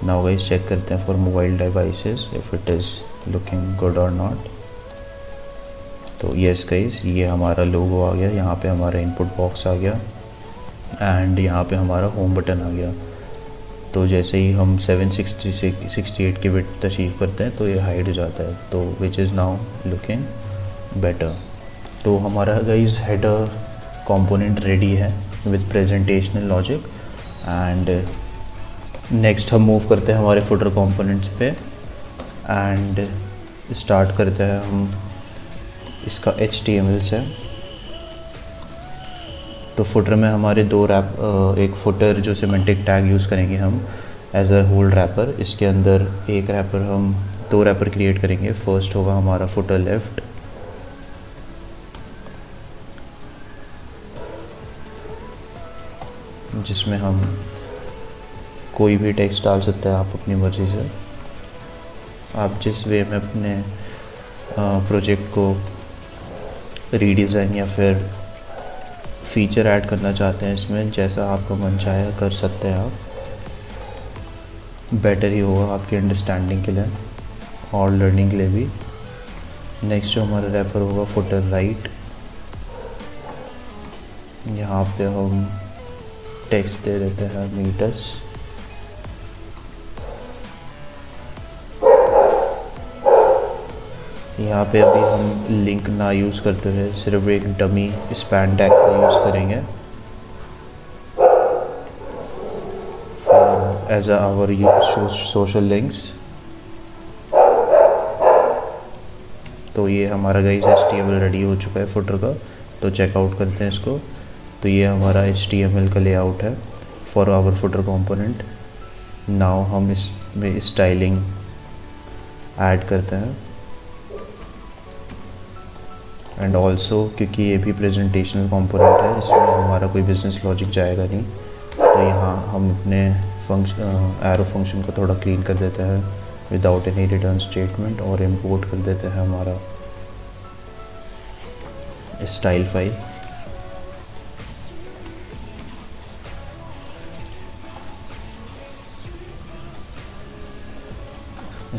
नाउ गाइस चेक करते हैं for mobile devices if it is looking good और नॉट। तो यस गाइस, ये हमारा लोगो आ गया, यहाँ पे हमारा इनपुट बॉक्स आ गया एंड यहाँ पे हमारा होम बटन आ गया। तो जैसे ही हम 768 की विड्थ अचीव करते हैं तो ये हाइड हो जाता है, तो which is now looking better. तो हमारा गाइस हेडर कंपोनेंट रेडी है with presentational logic. And next हम मूव करते हैं हमारे फुटर कंपोनेंट्स पे एंड स्टार्ट करते हैं हम इसका HTML से। तो फुटर में हमारे 2 एक फुटर जो सिमेंटिक टैग यूज़ करेंगे हम एज अ होल रैपर। इसके अंदर एक रैपर हम 2 रैपर क्रिएट करेंगे। फर्स्ट होगा हमारा फुटर लेफ्ट, जिसमें हम कोई भी टेक्स्ट डाल सकते हैं आप अपनी मर्ज़ी से। आप जिस वे में अपने प्रोजेक्ट को रीडिज़ाइन या फिर फीचर ऐड करना चाहते हैं इसमें, जैसा आपका मन चाहे कर सकते हैं आप। बेटर ही होगा आपकी अंडरस्टैंडिंग के लिए और लर्निंग के लिए भी। नेक्स्ट जो हमारा रैपर होगा फुटर राइट, यहाँ पे हम टेक्स्ट दे देते हैं मीटर्स। यहाँ पे अभी हम लिंक ना यूज़ करते हुए सिर्फ एक डमी स्पैन टैग का यूज़ करेंगे for as our social links. तो ये हमारा गाइस HTML रेडी हो चुका है फुटर का, तो चेकआउट करते हैं इसको। तो ये हमारा HTML का लेआउट है for our footer component. Now हम इसमें स्टाइलिंग ऐड करते हैं एंड ऑल्सो क्योंकि ये भी प्रेजेंटेशनल कंपोनेंट है, इसमें हमारा कोई बिजनेस लॉजिक जाएगा नहीं। तो यहाँ हम अपने एरो फंक्शन को थोड़ा क्लीन कर देते हैं विदाउट एनी रिटर्न स्टेटमेंट और इंपोर्ट कर देते हैं हमारा style file.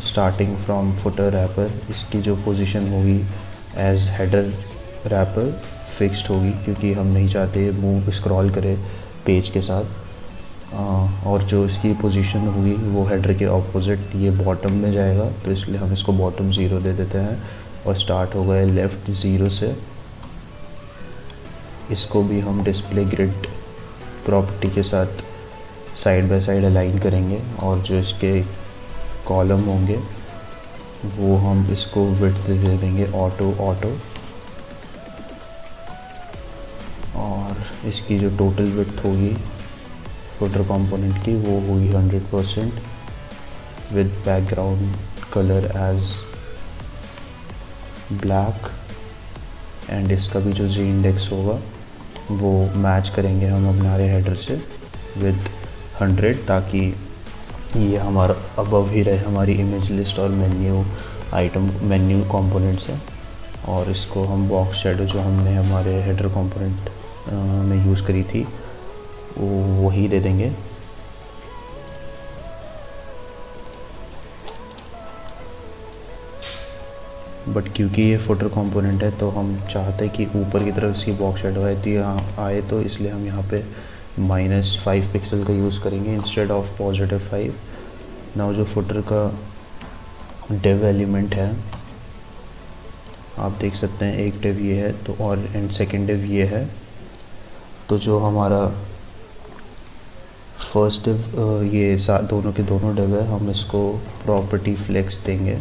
Starting from footer wrapper, इसकी जो पोजीशन होगी एज हेडर रैपर फिक्स्ड होगी, क्योंकि हम नहीं चाहते मूव स्क्रॉल करे पेज के साथ। और जो इसकी पोजीशन होगी वो हेडर के ऑपोजिट ये बॉटम में जाएगा, तो इसलिए हम इसको बॉटम 0 दे देते हैं। और स्टार्ट हो गए लेफ़्ट 0 से। इसको भी हम डिस्प्ले ग्रिड प्रॉपर्टी के साथ साइड बाय साइड अलाइन करेंगे और जो इसके कॉलम होंगे वो हम इसको विड्थ दे देंगे ऑटो। और इसकी जो टोटल विड्थ होगी फुटर कंपोनेंट की वो होगी 100% with background colour as black. And इसका भी जो जी इंडेक्स होगा वो मैच करेंगे हम हमारे हेडर से विद 100 ताकि ये हमारा अबव ही रहे हमारी इमेज लिस्ट और मेन्यू कंपोनेंट्स है। और इसको हम बॉक्स शेडो जो हमने हमारे हेडर कंपोनेंट में यूज़ करी थी वो ही दे देंगे। बट क्योंकि ये फुटर कंपोनेंट है तो हम चाहते हैं कि ऊपर की तरफ इसकी बॉक्स शेडो आए तो इसलिए हम यहाँ पे -5 पिक्सल का यूज़ करेंगे इंस्टेड ऑफ +5। नाउ जो फुटर का डिव एलिमेंट है आप देख सकते हैं, एक डिव ये है तो और एंड सेकेंड डिव ये है। तो जो हमारा फर्स्ट डिव ये दोनों के दोनों डिव है, हम इसको प्रॉपर्टी फ्लेक्स देंगे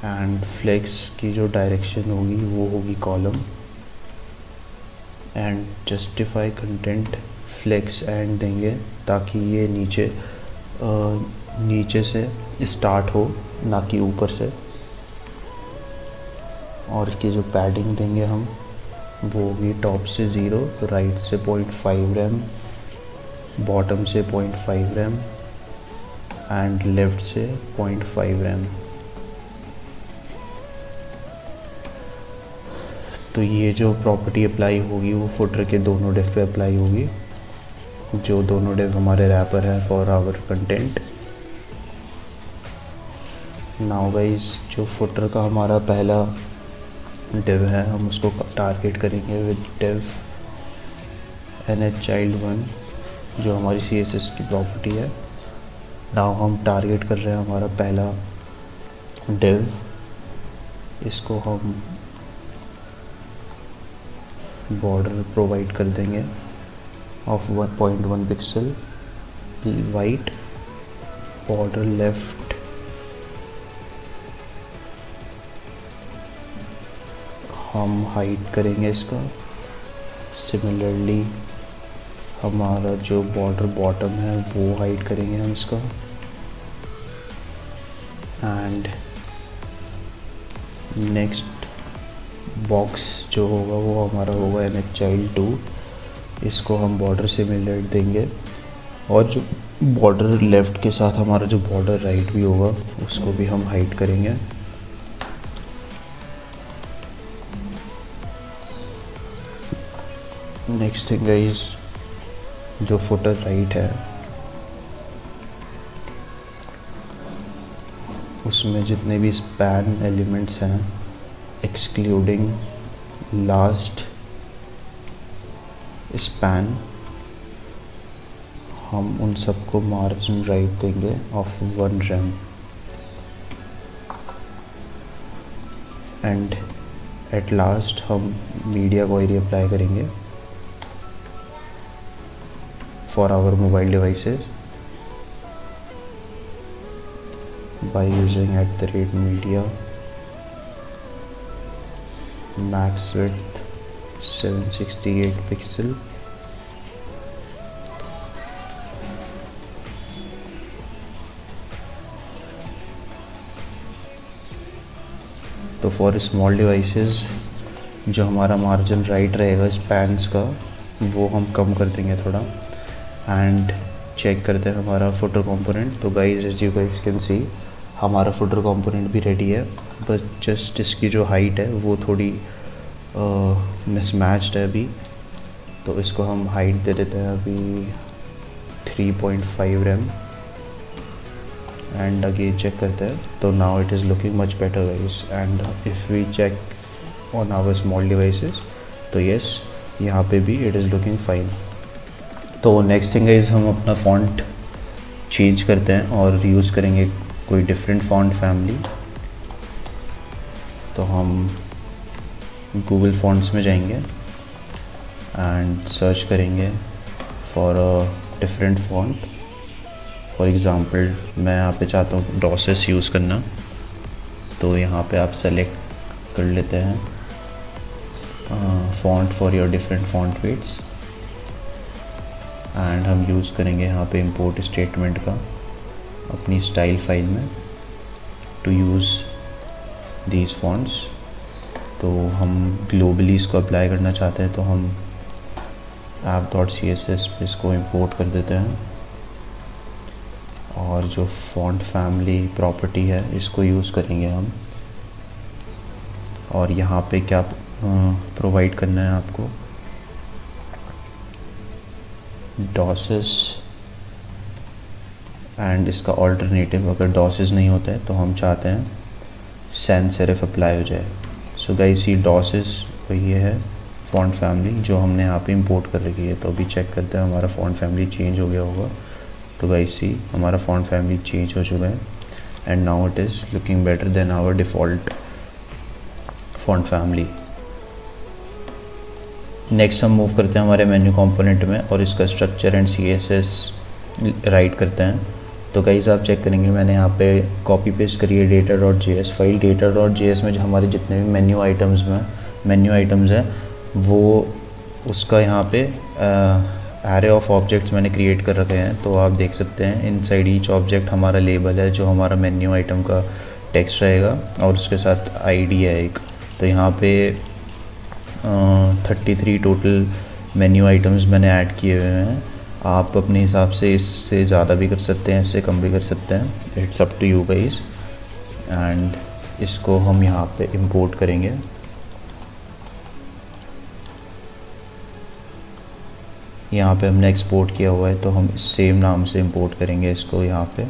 एंड फ्लेक्स की जो डायरेक्शन होगी वो होगी column and justify content flex end देंगे ताकि ये नीचे से स्टार्ट हो ना कि ऊपर से। और इसकी जो पैडिंग देंगे हम वो होगी टॉप से 0, राइट से 0.5 रैम, बॉटम से 0.5 रैम एंड लेफ़्ट से 0.5 रैम। तो ये जो प्रॉपर्टी अप्लाई होगी वो फुटर के दोनों डिव पे अप्लाई होगी, जो दोनों डिव हमारे रैपर हैं for our content. Now guys, जो फुटर का हमारा पहला डिव है हम उसको टारगेट करेंगे विद डिव nhchild1 जो हमारी CSS की प्रॉपर्टी है। नाउ हम टारगेट कर रहे हैं हमारा पहला डिव, इसको हम बॉर्डर प्रोवाइड कर देंगे of 1.1 pixel, white border left, हम हाइड करेंगे इसका। सिमिलरली हमारा जो बॉर्डर बॉटम है वो हाइड करेंगे हम इसका एंड नेक्स्ट बॉक्स जो होगा वो हमारा होगा nhchild2, इसको हम बॉर्डर सिमिलर देंगे और जो बॉर्डर लेफ़्ट के साथ हमारा जो बॉर्डर राइट भी होगा उसको भी हम हाइड करेंगे। नेक्स्ट थिंग गाइस, जो फुटर राइट है उसमें जितने भी स्पैन एलिमेंट्स हैं एक्सक्लूडिंग लास्ट स्पैन, हम उन सबको मार्जिन राइट देंगे of 1 rem and at last हम मीडिया क्वेरी अप्लाई करेंगे for our mobile devices by using @media max width 768 pixel तो फॉर स्मॉल डिवाइसेस जो हमारा मार्जिन राइट रहेगा स्पैन्स का वो हम कम कर देंगे थोड़ा एंड चेक करते हैं हमारा फुटर कंपोनेंट। तो guys as you guys can see हमारा फुटर कंपोनेंट भी रेडी है, बस जस्ट इसकी जो हाइट है वो थोड़ी मिसमैच्ड है अभी, तो इसको हम हाइट दे देते हैं अभी 3.5 रैम एंड अगेन चेक करते हैं। तो now it is looking much better guys and if we check on our small devices तो यस यहाँ पे भी इट इज़ लुकिंग फाइन। तो नेक्स्ट थिंग इज़ हम अपना फॉन्ट चेंज करते हैं और यूज़ करेंगे कोई डिफरेंट फॉन्ट फैमिली। तो हम गूगल फॉन्ट्स में जाएंगे एंड सर्च करेंगे for a different font. For example मैं यहाँ पे चाहता हूँ डॉसेस यूज़ करना, तो यहाँ पे आप सेलेक्ट कर लेते हैं font for your different font weights and हम यूज़ करेंगे यहाँ पे इंपोर्ट स्टेटमेंट का अपनी स्टाइल फाइल में टू यूज़ दीज फॉन्ट्स। तो हम ग्लोबली इसको अप्लाई करना चाहते हैं तो हम app.css पे इसको इंपोर्ट कर देते हैं और जो फॉन्ट फैमिली प्रॉपर्टी है इसको यूज़ करेंगे हम। और यहाँ पे क्या प्रोवाइड करना है आपको, डॉसेस एंड इसका ऑल्टरनेटिव अगर डॉसेस नहीं होता है तो हम चाहते हैं सैन सेरिफ अप्लाई हो जाए। सो गाइस ये डॉसेस वही है फॉन्ट फैमिली जो हमने यहाँ पे इंपोर्ट कर रखी है। तो अभी चेक करते हैं हमारा फॉन्ट फैमिली चेंज हो गया होगा। तो गाइस सी हमारा फॉन्ट फैमिली चेंज हो चुका है and now it is looking better then our default font family. Next हम मूव करते हैं हमारे मेन्यू कंपोनेंट में और इसका स्ट्रक्चर एंड CSS राइट करते हैं। तो गाइस आप चेक करेंगे मैंने यहाँ पे कॉपी पेस्ट करी है data.js फाइल। data.js में जो हमारे जितने भी मेन्यू आइटम्स हैं वो उसका यहाँ पे एरे ऑफ ऑब्जेक्ट्स मैंने क्रिएट कर रखे हैं। तो आप देख सकते हैं इनसाइड ईच ऑब्जेक्ट हमारा लेबल है जो हमारा मेन्यू आइटम का टेक्स्ट रहेगा और उसके साथ ID है एक। तो यहाँ पे 33 टोटल मेन्यू आइटम्स मैंने ऐड किए हुए हैं। आप अपने हिसाब से इससे ज़्यादा भी कर सकते हैं, इससे कम भी कर सकते हैं, it's up to you guys. And इसको हम यहाँ पे इंपोर्ट करेंगे। यहाँ पे हमने एक्सपोर्ट किया हुआ है तो हम सेम नाम से इंपोर्ट करेंगे इसको यहाँ पे,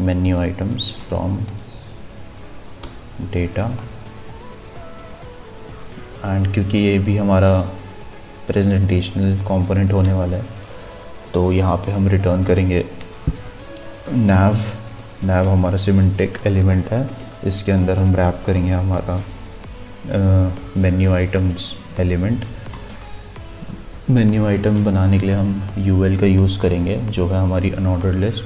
menu items from data. And क्योंकि ये भी हमारा प्रेजेंटेशनल कंपोनेंट होने वाला है तो यहाँ पे हम रिटर्न करेंगे nav हमारा सिमेंटिक एलिमेंट है, इसके अंदर हम रैप करेंगे हमारा menu items element. Menu item बनाने के लिए हम UL का यूज़ करेंगे जो है हमारी अनऑर्डर्ड लिस्ट,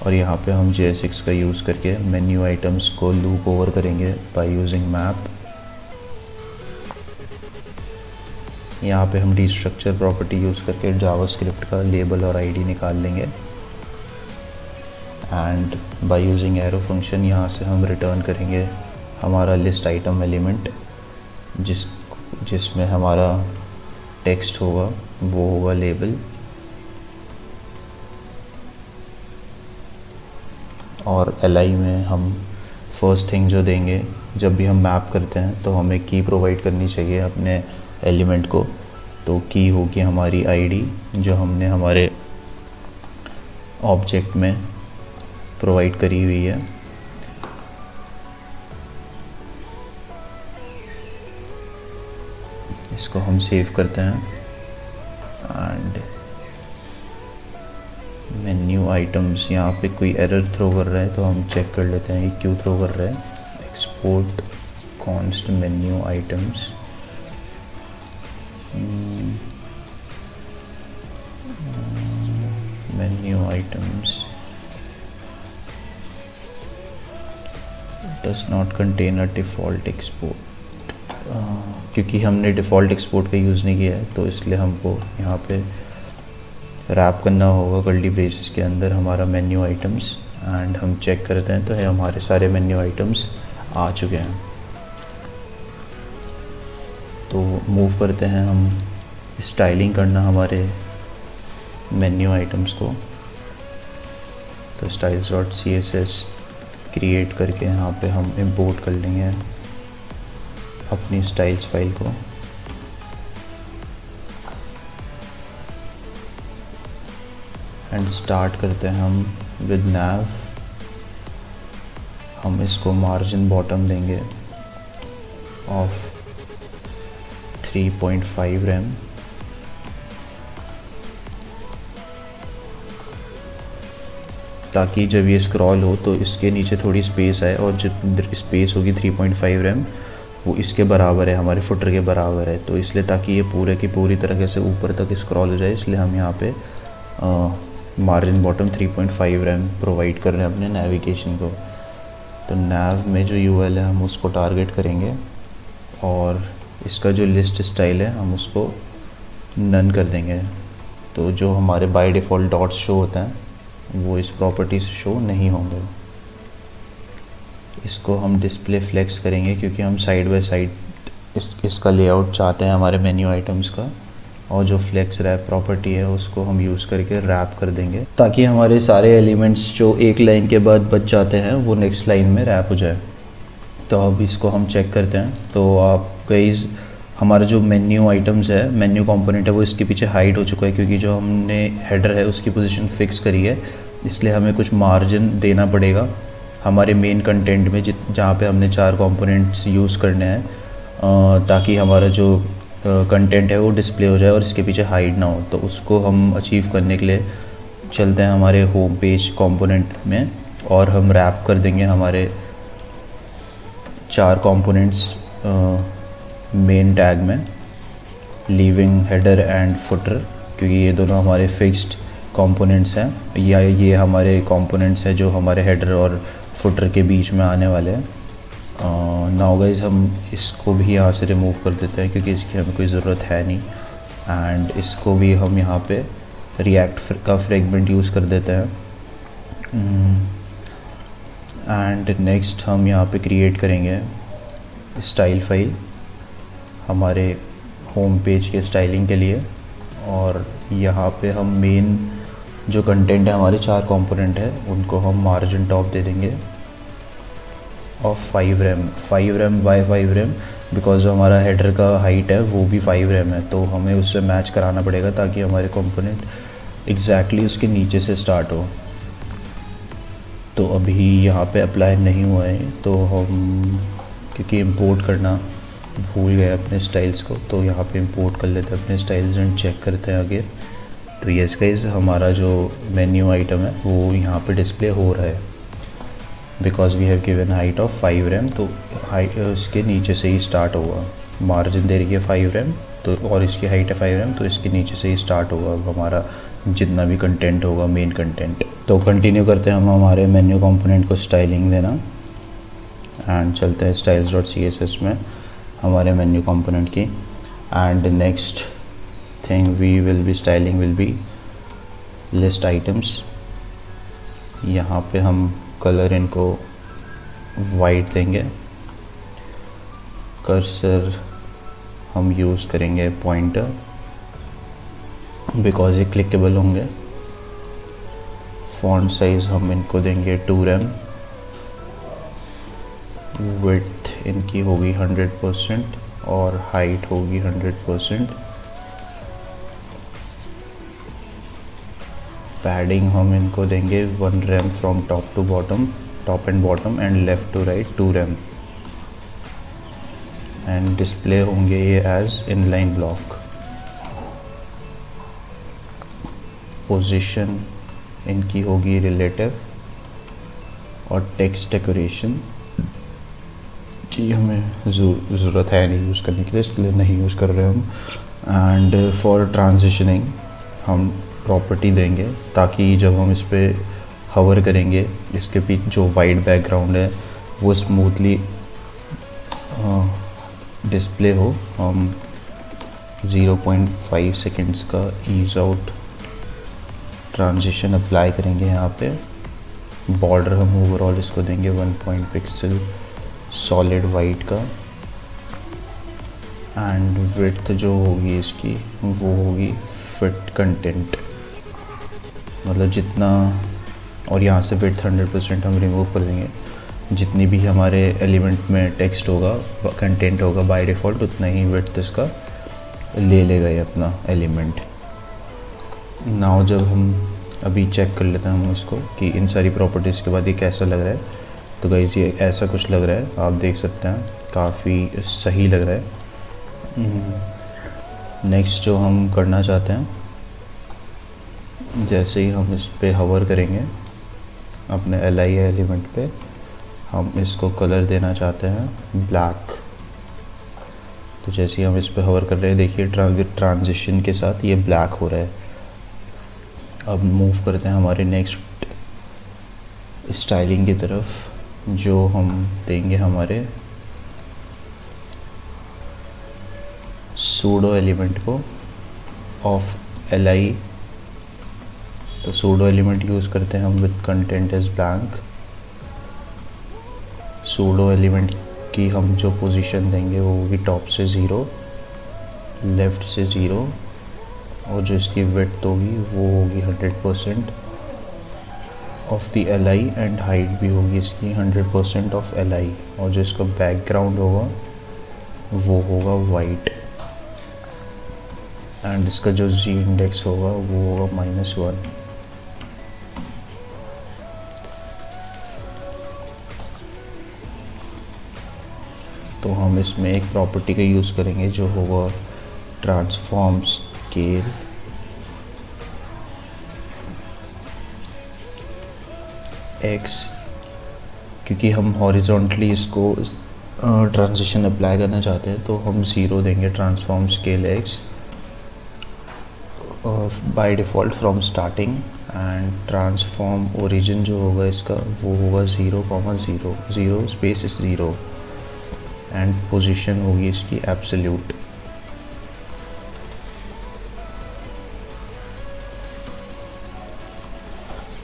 और यहाँ पे हम JSX का यूज़ करके मेन्यू आइटम्स को लूप ओवर करेंगे बाय यूजिंग मैप। यहाँ पे हम डिस्ट्रक्चर प्रॉपर्टी यूज़ करके जावास्क्रिप्ट का लेबल और ID निकाल लेंगे and by using arrow function यहाँ से हम रिटर्न करेंगे हमारा लिस्ट आइटम एलिमेंट जिसमें हमारा टेक्स्ट होगा वो होगा लेबल। और LI में हम फर्स्ट थिंग जो देंगे जब भी हम मैप करते हैं तो हमें की प्रोवाइड करनी चाहिए अपने एलिमेंट को। तो की होगी हमारी ID जो हमने हमारे ऑब्जेक्ट में प्रोवाइड करी हुई है। इसको हम सेव करते हैं एंड मेन्यू आइटम्स, यहाँ पे कोई एरर थ्रो कर रहा है तो हम चेक कर लेते हैं ये क्यों थ्रो कर रहा है। Export const menu items, menu items does not contain a default export. क्योंकि हमने डिफ़ॉल्ट एक्सपोर्ट का यूज़ नहीं किया है तो इसलिए हमको यहाँ पे रैप करना होगा कर्ली ब्रेसेस के अंदर हमारा मेन्यू आइटम्स। एंड हम चेक करते हैं तो हमारे सारे मेन्यू आइटम्स आ चुके हैं। तो मूव करते हैं हम स्टाइलिंग करना हमारे मेन्यू आइटम्स को। तो styles.css क्रिएट करके यहाँ पे हम इंपोर्ट कर लेंगे अपनी स्टाइल्स फाइल को। एंड स्टार्ट करते हैं हम विद nav। हम इसको मार्जिन बॉटम देंगे ऑफ 3.5 rem। ताकि जब ये स्क्रॉल हो तो इसके नीचे थोड़ी स्पेस आए और जो स्पेस होगी 3.5 rem वो इसके बराबर है, हमारे फुटर के बराबर है। तो इसलिए ताकि ये पूरे की पूरी तरीके से ऊपर तक स्क्रॉल हो जाए इसलिए हम यहाँ पे मार्जिन बॉटम 3.5 rem प्रोवाइड कर रहे हैं अपने नेविगेशन को। तो nav में जो UL है हम उसको टारगेट करेंगे और इसका जो लिस्ट स्टाइल है हम उसको नन कर देंगे। तो जो हमारे बाय डिफ़ॉल्ट डॉट्स शो होते हैं वो इस प्रॉपर्टी से शो नहीं होंगे। इसको हम डिस्प्ले फ्लेक्स करेंगे क्योंकि हम साइड बाय साइड इसका लेआउट चाहते हैं हमारे मेन्यू आइटम्स का। और जो फ्लेक्स रैप प्रॉपर्टी है उसको हम यूज़ करके रैप कर देंगे ताकि हमारे सारे एलिमेंट्स जो एक लाइन के बाद बच जाते हैं वो नेक्स्ट लाइन में रैप हो जाए। तो अब इसको हम चेक करते हैं। तो आप गाइस हमारा जो मेन्यू आइटम्स है, मेन्यू कंपोनेंट है, वो इसके पीछे हाइड हो चुका है क्योंकि जो हमने हेडर है उसकी पोजीशन फिक्स करी है, इसलिए हमें कुछ मार्जिन देना पड़ेगा हमारे मेन कंटेंट में जहाँ पे हमने 4 कंपोनेंट्स यूज़ करने हैं, ताकि हमारा जो कंटेंट है वो डिस्प्ले हो जाए और इसके पीछे हाइड ना हो। तो उसको हम अचीव करने के लिए चलते हैं हमारे होम पेज कंपोनेंट में और हम रैप कर देंगे हमारे 4 कंपोनेंट्स मेन टैग में, लीविंग हेडर एंड फुटर, क्योंकि ये दोनों हमारे फिक्स्ड कंपोनेंट्स हैं, या ये हमारे कंपोनेंट्स हैं जो हमारे हेडर और फुटर के बीच में आने वाले हैं। नाउ गाइस हम इसको भी यहाँ से रिमूव कर देते हैं क्योंकि इसकी हमें कोई ज़रूरत है नहीं, एंड इसको भी हम यहाँ पे रिएक्ट का फ्रेगमेंट यूज़ कर देते हैं। एंड नेक्स्ट हम यहाँ पे क्रिएट करेंगे स्टाइल फाइल हमारे होम पेज के स्टाइलिंग के लिए, और यहाँ पे हम मेन जो कंटेंट है हमारे 4 कंपोनेंट है उनको हम मार्जिन टॉप दे देंगे of 5 rem why 5 rem, because जो हमारा हेडर का हाइट है वो भी 5 रैम है, तो हमें उससे मैच कराना पड़ेगा ताकि हमारे कंपोनेंट एग्जैक्टली उसके नीचे से स्टार्ट हो। तो अभी यहाँ पे अप्लाई नहीं हुआ है, तो हम क्योंकि इंपोर्ट करना भूल गए अपने स्टाइल्स को, तो यहाँ पे इंपोर्ट कर लेते हैं अपने स्टाइल्स एंड चेक करते हैं आगे। तो यस गाइस हमारा जो मेन्यू आइटम है वो यहाँ पे डिस्प्ले हो रहा है because we have given height of 5 rem, तो हाइट इसके नीचे से ही स्टार्ट होगा। मार्जिन दे रही है 5 रैम, तो और इसकी हाइट है 5 रैम, तो इसके नीचे से ही स्टार्ट होगा हमारा जितना भी कंटेंट होगा, मेन कंटेंट। तो कंटिन्यू करते हैं हम हमारे मेन्यू कंपोनेंट को स्टाइलिंग देना, एंड चलते हैं styles.css में हमारे मेन्यू कंपोनेंट की। And next thing we will be styling will be list items. यहाँ पे हम कलर इनको वाइट देंगे, कर्सर हम यूज़ करेंगे पॉइंटर बिकॉज ये क्लिकेबल होंगे। फॉन्ट साइज़ हम इनको देंगे 2 रैम, विड्थ इनकी होगी 100% और हाइट होगी 100%। पैडिंग हम इनको देंगे 1 rem from top to bottom, top and bottom, and left to right 2 rem. And display होंगे ये एज इनलाइन ब्लॉक। पोजीशन इनकी होगी रिलेटिव, और टेक्स्ट डेकोरेशन की हमें ज़रूरत है नहीं यूज़ करने के लिए, इसलिए नहीं यूज़ कर रहे हम। एंड फॉर ट्रांजिशनिंग हम प्रॉपर्टी देंगे ताकि जब हम इस पर हवर करेंगे इसके पीछे जो वाइट बैकग्राउंड है वो स्मूथली डिस्प्ले हो। हम 0.5 सेकेंड्स का ईज आउट ट्रांजिशन अप्लाई करेंगे यहाँ पे। बॉर्डर हम ओवरऑल इसको देंगे 1 पिक्सल सॉलिड वाइट का, एंड विड्थ जो होगी इसकी वो होगी फिट कंटेंट, मतलब जितना, और यहाँ से विड्थ 100% हम रिमूव कर देंगे। जितनी भी हमारे एलिमेंट में टेक्स्ट होगा, कंटेंट होगा बाय डिफ़ॉल्ट, उतना ही विड्थ इसका ले लेगा ये अपना एलिमेंट। नाउ जब हम अभी चेक कर लेते हैं हम इसको कि इन सारी प्रॉपर्टीज़ के बाद ये कैसा लग रहा है। तो गाइस ये ऐसा कुछ लग रहा है, आप देख सकते हैं काफ़ी सही लग रहा है। नेक्स्ट जो हम करना चाहते हैं, जैसे ही हम इस पे हवर करेंगे अपने LI एलिमेंट पे, हम इसको कलर देना चाहते हैं ब्लैक। तो जैसे ही हम इस पे हवर कर रहे हैं देखिए ट्रांजिशन के साथ ये ब्लैक हो रहा है। अब मूव करते हैं हमारे नेक्स्ट स्टाइलिंग की तरफ, जो हम देंगे हमारे सूडो एलिमेंट को ऑफ LI। तो सूडो एलिमेंट यूज़ करते हैं हम with content is blank. Pseudo element की हम जो पोजीशन देंगे वो होगी टॉप से 0, लेफ़्ट से 0 और जो इसकी विड्थ होगी वो होगी 100% of the LI and height भी होगी इसकी 100% ऑफ LI। और जो इसका बैकग्राउंड होगा वो होगा वाइट एंड इसका जो Z इंडेक्स होगा वो होगा -1। तो हम इसमें एक प्रॉपर्टी का यूज़ करेंगे जो होगा ट्रांसफॉर्म स्केल X, क्योंकि हम हॉरिजॉन्टली इसको ट्रांजिशन अप्लाई करना चाहते हैं तो हम 0 देंगे transform scale X by default from starting. And transform origin जो होगा इसका वो होगा 0,0 0 स्पेस 0 एंड पोजीशन होगी इसकी एब्सोल्यूट।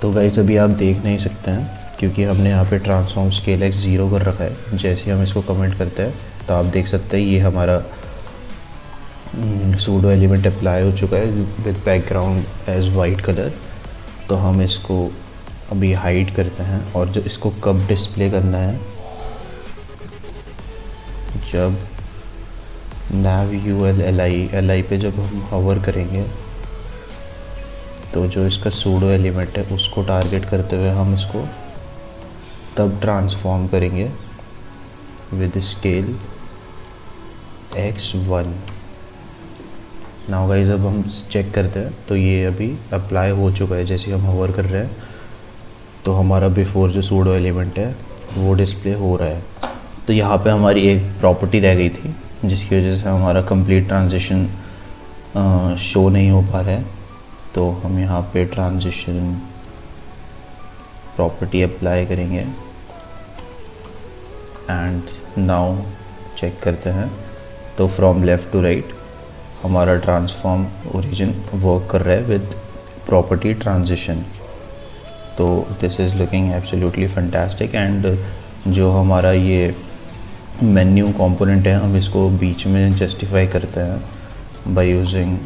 तो गाइस अभी आप देख नहीं सकते हैं क्योंकि हमने यहाँ पे ट्रांसफॉर्म स्केल X 0 कर रखा है। जैसे ही हम इसको कमेंट करते हैं तो आप देख सकते हैं ये हमारा सूडो एलिमेंट अप्लाई हो चुका है with background as white colour. तो हम इसको अभी हाइड करते हैं और जो इसको कब डिस्प्ले करना है, जब nav ul li पे जब हम हवर करेंगे तो जो इसका सूडो एलिमेंट है उसको टारगेट करते हुए हम इसको तब ट्रांसफॉर्म करेंगे with scale x1। Now guys जब हम चेक करते हैं तो ये अभी अप्लाई हो चुका है। जैसे हम हवर कर रहे हैं तो हमारा बिफोर जो सूडो एलिमेंट है वो डिस्प्ले हो रहा है। तो यहाँ पे हमारी एक प्रॉपर्टी रह गई थी जिसकी वजह से हमारा कंप्लीट ट्रांजिशन शो नहीं हो पा रहा है। तो हम यहाँ पे ट्रांजिशन प्रॉपर्टी अप्लाई करेंगे एंड नाउ चेक करते हैं तो फ्रॉम लेफ़्ट टू राइट हमारा ट्रांसफॉर्म ओरिजिन वर्क कर रहा है विद प्रॉपर्टी ट्रांजिशन। तो this is looking absolutely fantastic. And जो हमारा ये मेन्यू कंपोनेंट है हम इसको बीच में जस्टिफाई करते हैं bye using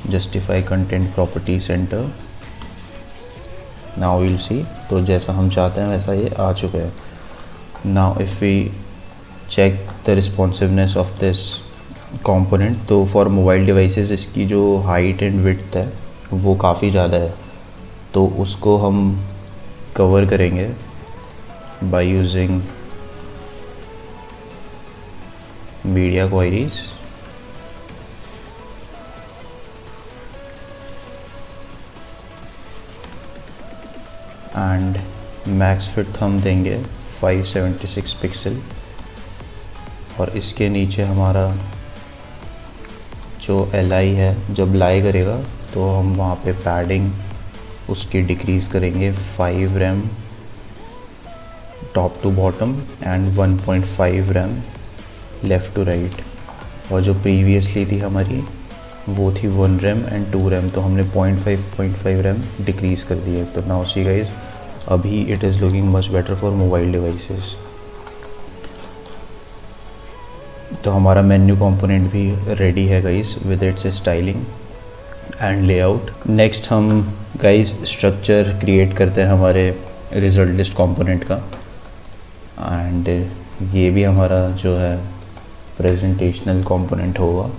justify content property centre. Now will see, तो जैसा हम चाहते हैं वैसा ये आ चुका है। Now if we check the responsiveness of this component, तो फॉर मोबाइल डिवाइसेस इसकी जो हाइट एंड विड्थ है वो काफ़ी ज़्यादा है। तो उसको हम कवर करेंगे by using media queries and max width हम देंगे 576 पिक्सल। और इसके नीचे हमारा जो LI है जब लाई करेगा तो हम वहाँ पे पैडिंग उसकी डिक्रीज़ करेंगे 5 rem top to bottom and 1.5 rem left to right. और जो प्रीवियसली थी हमारी वो थी 1 रैम एंड 2 रैम, तो हमने 0.5 रैम डिक्रीज़ कर दिया। तो नाउ सी गाइस अभी it is looking much better for mobile devices. तो हमारा मेन्यू कंपोनेंट भी रेडी है guys with its styling and layout. Next हम गाइस स्ट्रक्चर क्रिएट करते हैं हमारे रिजल्ट लिस्ट कंपोनेंट का। एंड ये भी हमारा जो है प्रेजेंटेशनल कंपोनेंट होगा।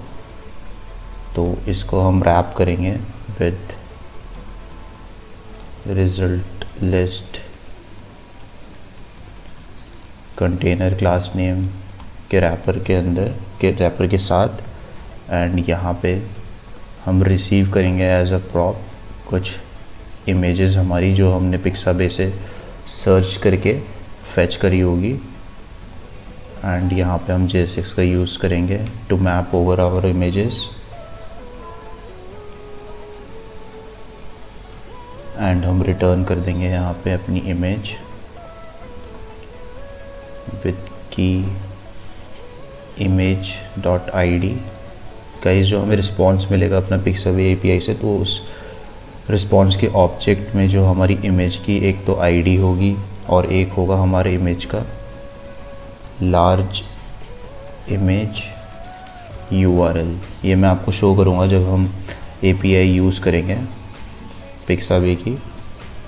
तो इसको हम रैप करेंगे with result list container class name के रैपर के अंदर के रैपर के साथ। एंड यहाँ पे हम रिसीव करेंगे एज अ प्रॉप कुछ इमेजेस हमारी जो हमने पिक्साबे से सर्च करके फेच करी होगी। एंड यहाँ पे हम JSX का यूज़ करेंगे to map over our images. And हम रिटर्न कर देंगे यहाँ पे अपनी इमेज विद की image.id। गाइस जो हमें रिस्पॉन्स मिलेगा अपना पिक्साबे API से, तो उस रिस्पॉन्स के ऑब्जेक्ट में जो हमारी इमेज की एक तो ID होगी और एक होगा हमारे इमेज का लार्ज इमेज URL। ये मैं आपको शो करूँगा जब हम API यूज़ करेंगे पिक्साबे की,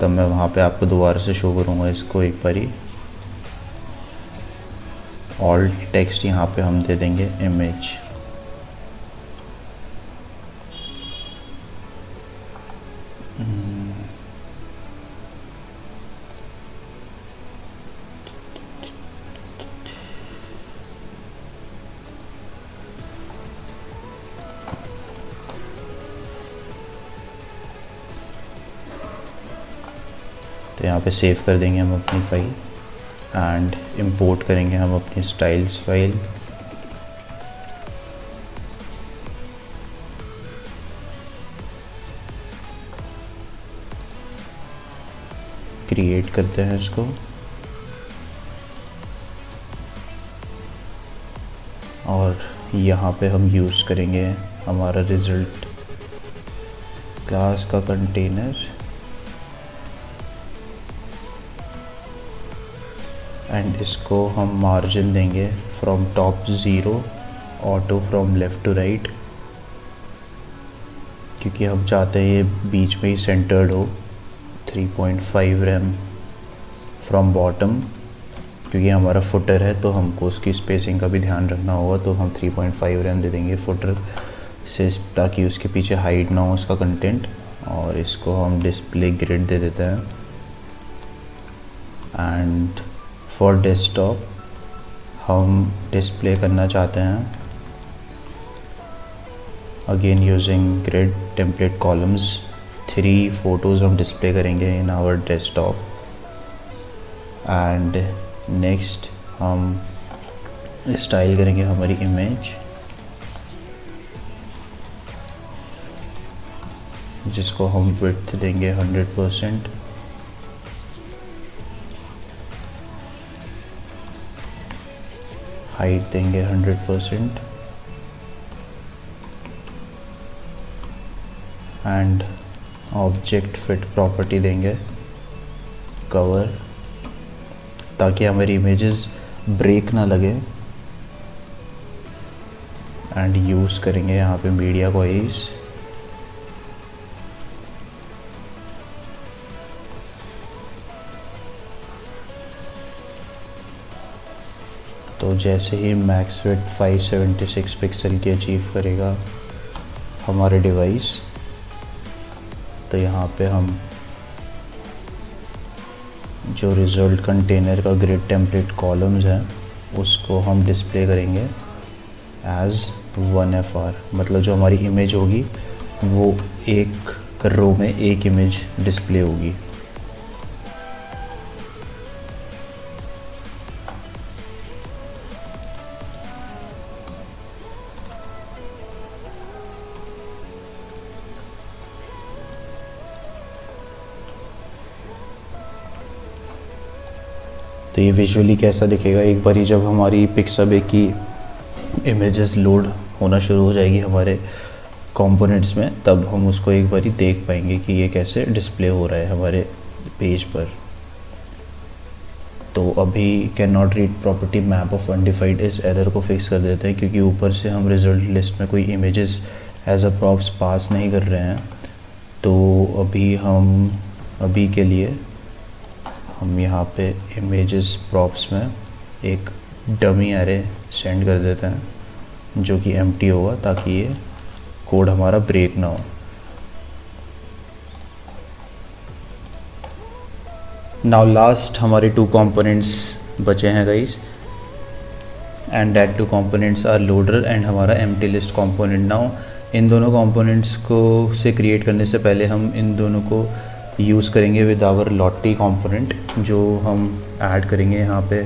तब मैं वहाँ पे आपको दोबारा से शो करूँगा इसको एक बारी। ऑल टेक्स्ट यहाँ पे हम दे देंगे इमेज। तो यहाँ पे सेव कर देंगे हम अपनी फ़ाइल एंड इंपोर्ट करेंगे हम अपनी स्टाइल्स फाइल। क्रिएट करते हैं इसको और यहाँ पे हम यूज़ करेंगे हमारा रिज़ल्ट क्लास का कंटेनर एंड इसको हम मार्जिन देंगे from top 0, auto from left to right, क्योंकि हम चाहते हैं ये बीच में ही सेंटर्ड हो। 3.5 रैम फ्रॉम बॉटम, क्योंकि हमारा फुटर है तो हमको उसकी स्पेसिंग का भी ध्यान रखना होगा, तो हम 3.5 रैम दे देंगे फुटर से, ताकि उसके पीछे हाइड ना हो उसका कंटेंट। और इसको हम डिस्प्ले ग्रिड दे देते हैं एंड फॉर डेस्कटॉप हम डिस्प्ले करना चाहते हैं again using grid template columns. 3 photos हम डिस्प्ले करेंगे in our desktop and next हम स्टाइल करेंगे हमारी इमेज, जिसको हम विड्थ देंगे 100%, हाइट देंगे 100% एंड ऑब्जेक्ट फिट प्रॉपर्टी देंगे कवर, ताकि हमारी इमेजेस ब्रेक ना लगे। एंड यूज़ करेंगे यहाँ पे मीडिया क्वेरीज। तो जैसे ही मैक्स विड्थ 576 पिक्सल की अचीव करेगा हमारे डिवाइस, तो यहाँ पे हम जो रिज़ल्ट कंटेनर का ग्रिड टेम्पलेट कॉलम्स हैं उसको हम डिस्प्ले करेंगे एज 1FR, मतलब जो हमारी इमेज होगी वो एक रो में एक इमेज डिस्प्ले होगी। तो ये विजुअली कैसा दिखेगा, एक बारी जब हमारी पिक्साबे की इमेजेस लोड होना शुरू हो जाएगी हमारे कंपोनेंट्स में, तब हम उसको एक बारी देख पाएंगे कि ये कैसे डिस्प्ले हो रहा है हमारे पेज पर। तो अभी can not read property map of undefined इस एरर को फिक्स कर देते हैं, क्योंकि ऊपर से हम रिज़ल्ट लिस्ट में कोई इमेजेस एज अ प्रॉप्स पास नहीं कर रहे हैं। तो अभी के लिए हम यहाँ पे इमेजेस प्रॉप्स में एक डमी एरे सेंड कर देते हैं जो कि एम्प्टी होगा, ताकि ये कोड हमारा ब्रेक ना हो। नाउ लास्ट हमारे 2 कंपोनेंट्स बचे हैं guys, and that 2 components are loader and हमारा एम्प्टी लिस्ट कंपोनेंट। नाउ इन दोनों कंपोनेंट्स को से क्रिएट करने से पहले हम इन दोनों को यूज़ करेंगे विद आवर लॉटी कंपोनेंट, जो हम ऐड करेंगे यहाँ पे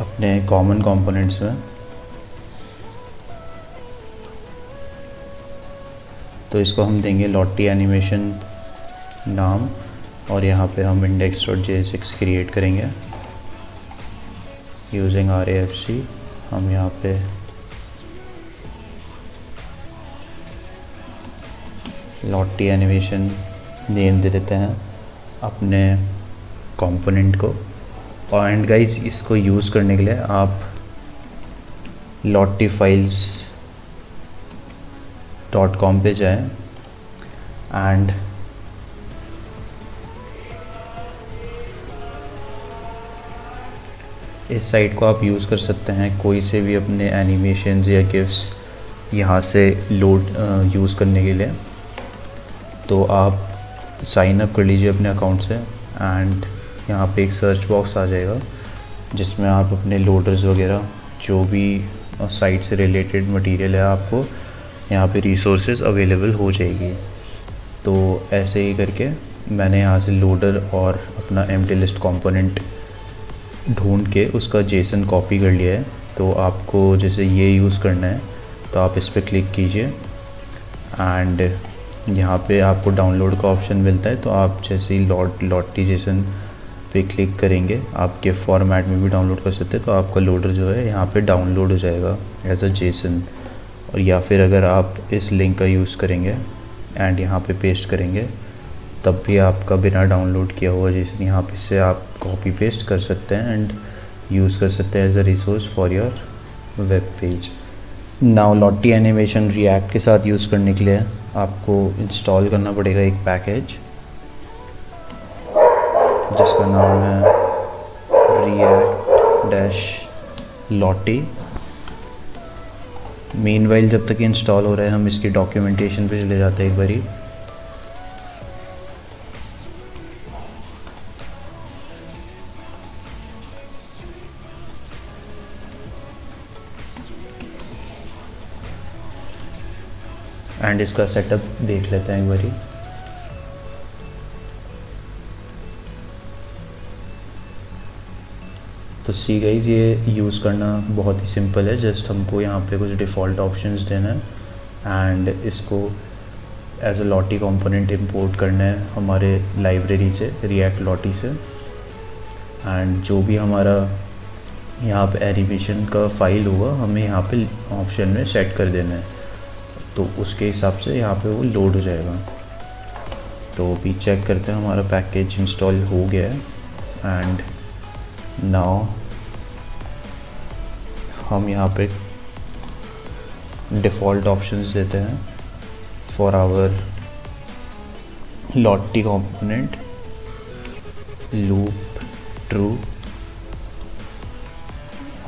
अपने कॉमन कंपोनेंट्स में। तो इसको हम देंगे लॉटी एनिमेशन नाम और यहाँ पे हम index.jsx क्रिएट करेंगे यूजिंग RAFC। हम यहाँ पे लॉटी एनिमेशन नेम दे देते हैं अपने कंपोनेंट को। एंड गाइज इसको यूज़ करने के लिए आप lottifiles.com पे जाएं एंड इस साइट को आप यूज़ कर सकते हैं कोई से भी अपने एनिमेशंस या गिफ्स यहाँ से लोड यूज़ करने के लिए। तो आप साइन अप कर लीजिए अपने अकाउंट से एंड यहाँ पे एक सर्च बॉक्स आ जाएगा जिसमें आप अपने लोडर्स वगैरह जो भी साइट से रिलेटेड मटेरियल है आपको यहाँ पे रिसोर्सेज अवेलेबल हो जाएगी। तो ऐसे ही करके मैंने यहाँ से लोडर और अपना एम्प्टी लिस्ट कंपोनेंट ढूंढ के उसका जेसन कॉपी कर लिया है। तो आपको जैसे ये यूज़ करना है तो आप इस पर क्लिक कीजिए एंड यहाँ पे आपको डाउनलोड का ऑप्शन मिलता है। तो आप जैसे ही लॉटी जेसन पे क्लिक करेंगे आप गिफ फॉर्मेट में भी डाउनलोड कर सकते हैं। तो आपका लोडर जो है यहाँ पे डाउनलोड हो जाएगा एज अ जेसन। और या फिर अगर आप इस लिंक का यूज़ करेंगे एंड यहाँ पे पेस्ट करेंगे तब भी आपका बिना डाउनलोड किया हुआ जेसन यहाँ पे से आप कॉपी पेस्ट कर सकते हैं एंड यूज़ कर सकते हैं as a resource for your web page. Now Lottie animation React के साथ यूज़ करने के लिए आपको इंस्टॉल करना पड़ेगा एक पैकेज जिसका नाम है react-lottie। मीनवाइल जब तक इंस्टॉल हो रहा है हम इसकी डॉक्यूमेंटेशन पे चले जाते हैं एक बारी। एंड इसका सेटअप देख लेते हैं एक बारी। तो सी गाइज ये यूज़ करना बहुत ही सिंपल है। जस्ट हमको यहाँ पे कुछ डिफ़ॉल्ट ऑप्शंस देना है एंड इसको as a Lottie component import करना है हमारे लाइब्रेरी से रिएक्ट लॉटी से। एंड जो भी हमारा यहाँ पे एनिमेशन का फाइल होगा हमें यहाँ पे ऑप्शन में सेट कर देना है। तो उसके हिसाब से यहाँ पे वो लोड हो जाएगा। तो अभी चेक करते हैं हमारा पैकेज इंस्टॉल हो गया है एंड नाउ हम यहाँ पे डिफ़ॉल्ट ऑप्शंस देते हैं for our Lottie component. Loop true,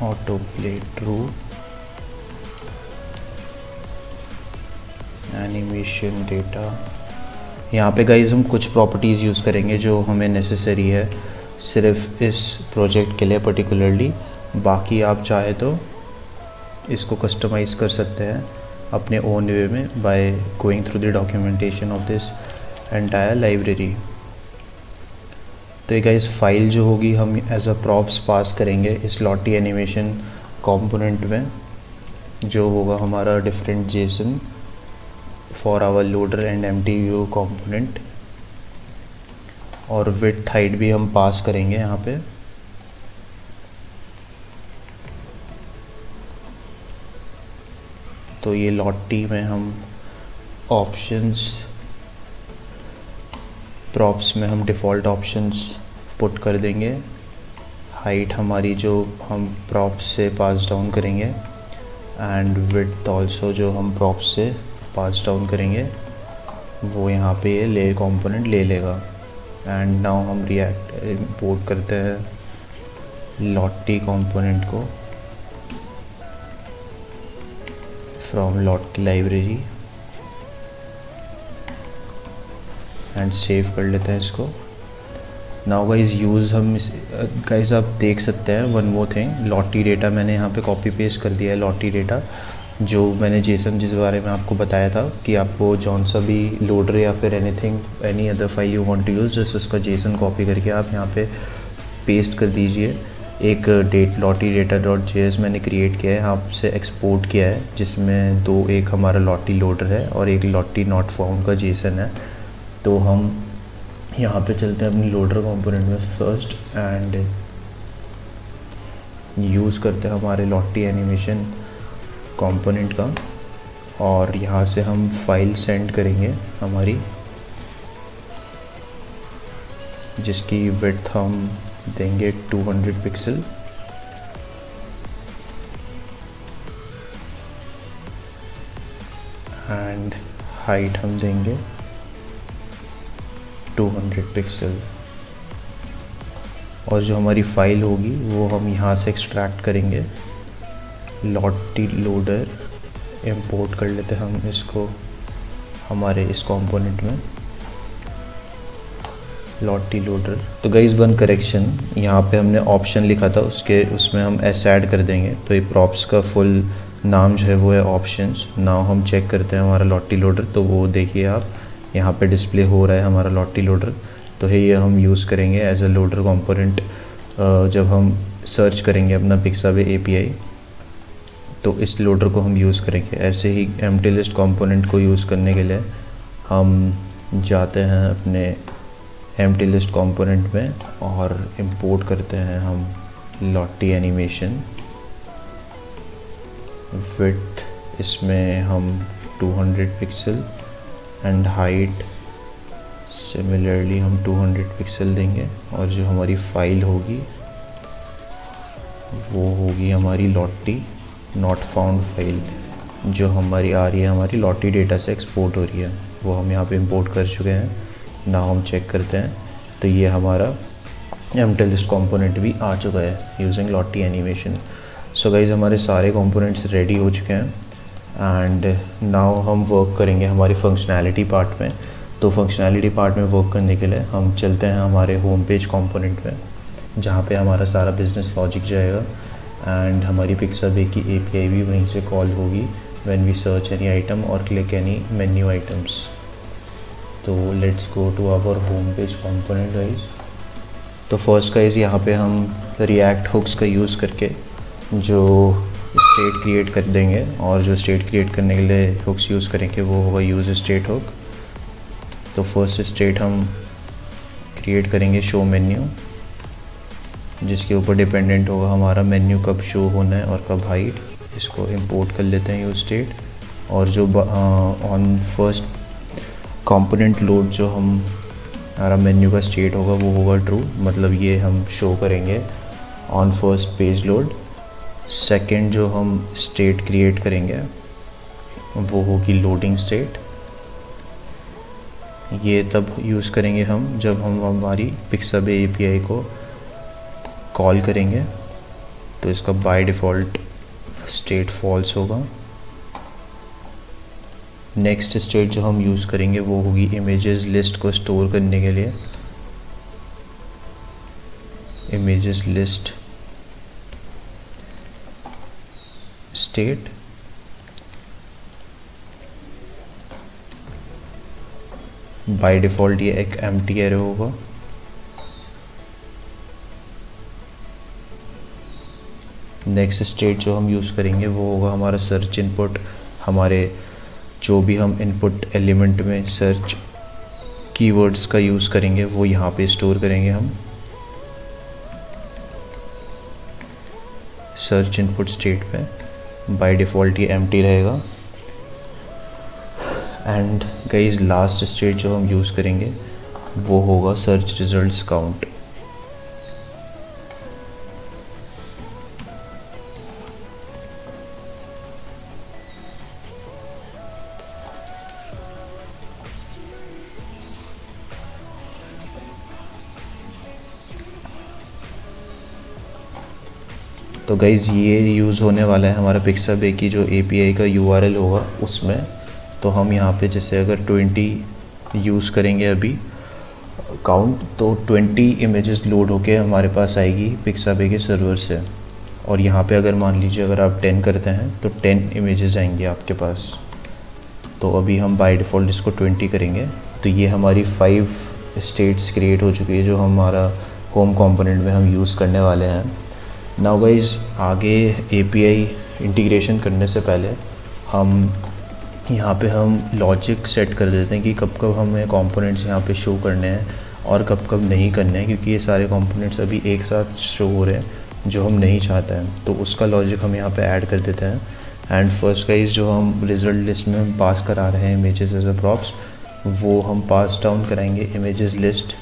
autoplay true, animation data. यहाँ पे गाइज हम कुछ प्रॉपर्टीज़ यूज़ करेंगे जो हमें नेसेसरी है सिर्फ इस प्रोजेक्ट के लिए पर्टिकुलरली। बाकी आप चाहे तो इसको कस्टमाइज़ कर सकते हैं अपने ओन वे में by going through the documentation of this entire library. तो ये गाइस फाइल जो होगी हम एज अ प्रॉप्स पास करेंगे इस लॉटी एनिमेशन कंपोनेंट में, जो होगा हमारा different JSON for our loader and MTU component. और विड्थ हाइट भी हम पास करेंगे यहाँ पे। तो ये लॉटी में हम ऑप्शंस प्रॉप्स में हम डिफ़ॉल्ट ऑप्शंस पुट कर देंगे। हाइट हमारी जो हम प्रॉप्स से पास डाउन करेंगे एंड विड्थ ऑल्सो जो हम प्रॉप्स से पास डाउन करेंगे वो यहाँ पे ये ले कंपोनेंट ले लेगा। एंड नाउ हम रिएक्ट इंपोर्ट करते हैं लॉटी कंपोनेंट को फ्रॉम लॉटी लाइब्रेरी एंड सेव कर लेते हैं इसको। नाउ गाइज यूज़ हम इस गाइज आप देख सकते हैं वन मोर थिंग, लॉटी डेटा मैंने यहाँ पे कॉपी पेस्ट कर दिया है। लॉटी डेटा जो मैंने जेसन जिस बारे में आपको बताया था कि आपको जौन सा भी लोडर या फिर any other file you want to use just उसका जेसन कॉपी करके आप यहाँ पे पेस्ट कर दीजिए। एक लॉटी डेटा डॉट जेएस मैंने क्रिएट किया है, यहाँ से एक्सपोर्ट किया है, जिसमें एक हमारा लॉटी लोडर है और एक लॉटी नॉट फाउंड का जेसन है। तो हम यहाँ पे चलते हैं अपनी लोडर कंपोनेंट में फर्स्ट एंड यूज़ करते हैं हमारे लॉटी एनिमेशन कंपोनेंट का। और यहाँ से हम फाइल सेंड करेंगे हमारी, जिसकी विड्थ हम देंगे 200 पिक्सल एंड हाइट हम देंगे 200 पिक्सल। और जो हमारी फ़ाइल होगी वो हम यहाँ से एक्सट्रैक्ट करेंगे, लॉटी लोडर इंपोर्ट कर लेते हैं हम इसको हमारे इस कंपोनेंट में, लॉटी लोडर। तो गाइस वन करेक्शन, यहाँ पे हमने ऑप्शन लिखा था उसमें हम एस ऐड कर देंगे, तो ये प्रॉप्स का फुल नाम जो है वो है ऑप्शंस। नाउ हम चेक करते हैं हमारा लॉटी लोडर, तो वो देखिए आप यहाँ पे डिस्प्ले हो रहा है हमारा लॉटी लोडर। तो है ये हम यूज़ करेंगे एज अ लोडर कंपोनेंट जब हम सर्च करेंगे अपना पिक्साबे API, तो इस लोडर को हम यूज़ करेंगे। ऐसे ही एम्प्टी लिस्ट कंपोनेंट को यूज़ करने के लिए हम जाते हैं अपने एम्प्टी लिस्ट कंपोनेंट में और इंपोर्ट करते हैं हम लॉटी एनिमेशन विड्थ, इसमें हम 200 पिक्सल एंड हाइट सिमिलरली हम 200 पिक्सल देंगे। और जो हमारी फ़ाइल होगी वो होगी हमारी लॉटी नॉट फाउंड फाइल, जो हमारी आ रही है हमारी लॉटी डेटा से एक्सपोर्ट हो रही है, वो हम यहाँ पे इंपोर्ट कर चुके हैं। ना हम चेक करते हैं, तो ये हमारा एम्प्टी लिस्ट कंपोनेंट भी आ चुका है यूजिंग लॉटी एनिमेशन। सो गाइज हमारे सारे कंपोनेंट्स रेडी हो चुके हैं एंड नाउ हम वर्क करेंगे हमारी फंक्शनैलिटी पार्ट में। तो फंक्शनैलिटी पार्ट में वर्क करने के लिए हम चलते हैं हमारे होम पेज कंपोनेंट में, जहाँ पे हमारा सारा बिजनेस लॉजिक जाएगा एंड हमारी पिक्साबे की API भी वहीं से कॉल होगी when we search any item और क्लिक एनी मेन्यू आइटम्स। तो let's go to our home page component guys. तो फर्स्ट गाइज यहाँ पे हम रिएक्ट हुक्स का यूज़ करके जो स्टेट क्रिएट कर देंगे, और जो स्टेट क्रिएट करने के लिए हुक्स यूज़ करेंगे वो होगा यूज़ स्टेट हुक। तो फर्स्ट स्टेट हम क्रिएट करेंगे शो मेन्यू, जिसके ऊपर डिपेंडेंट होगा हमारा मेन्यू कब शो होना है और कब हाइड। इसको इंपोर्ट कर लेते हैं यूज स्टेट। और जो ऑन फर्स्ट कंपोनेंट लोड जो हमारा मेन्यू का स्टेट होगा वो होगा ट्रू, मतलब ये हम शो करेंगे on first page load. Second जो हम स्टेट क्रिएट करेंगे वो होगी लोडिंग स्टेट। ये तब यूज़ करेंगे हम जब हम हमारी पिक्साबे API को कॉल करेंगे, तो इसका बाय डिफ़ॉल्ट स्टेट फॉल्स होगा। नेक्स्ट स्टेट जो हम यूज़ करेंगे वो होगी इमेजेस लिस्ट को स्टोर करने के लिए, images list state. By default ये एक एम्प्टी एरे होगा। नेक्स्ट स्टेट जो हम यूज़ करेंगे वो होगा हमारा सर्च इनपुट। हमारे जो भी हम इनपुट एलिमेंट में सर्च कीवर्ड्स का यूज़ करेंगे वो यहाँ पे स्टोर करेंगे हम सर्च इनपुट स्टेट पे। बाय डिफ़ॉल्ट ये एम्प्टी रहेगा। एंड गाइस लास्ट स्टेट जो हम यूज़ करेंगे वो होगा सर्च रिजल्ट्स काउंट। तो गाइज़ ये यूज़ होने वाला है हमारा पिक्साबे की जो API का URL होगा उसमें। तो हम यहाँ पे जैसे अगर 20 यूज़ करेंगे अभी काउंट, तो 20 इमेजेस लोड होके हमारे पास आएगी पिक्साबे के सर्वर से। और यहाँ पे अगर मान लीजिए अगर आप 10 करते हैं तो 10 इमेजेस आएंगी आपके पास। तो अभी हम बाय डिफ़ॉल्ट इसको 20 करेंगे। तो ये हमारी 5 स्टेट्स क्रिएट हो चुकी है जो हमारा होम कंपोनेंट में हम यूज़ करने वाले हैं। नाउ गाइज़ आगे API इंटीग्रेशन करने से पहले हम यहाँ पे हम लॉजिक सेट कर देते हैं कि कब कब हमें कंपोनेंट्स यहाँ पे शो करने हैं और कब कब नहीं करने हैं, क्योंकि ये सारे कंपोनेंट्स अभी एक साथ शो हो रहे हैं जो हम नहीं चाहते हैं। तो उसका लॉजिक हम यहाँ पे ऐड कर देते हैं। एंड फर्स्ट गाइस जो हम रिजल्ट लिस्ट में पास करा रहे हैं इमेजेस एज अ प्रॉप्स, वो हम पास डाउन कराएंगे इमेजेस लिस्ट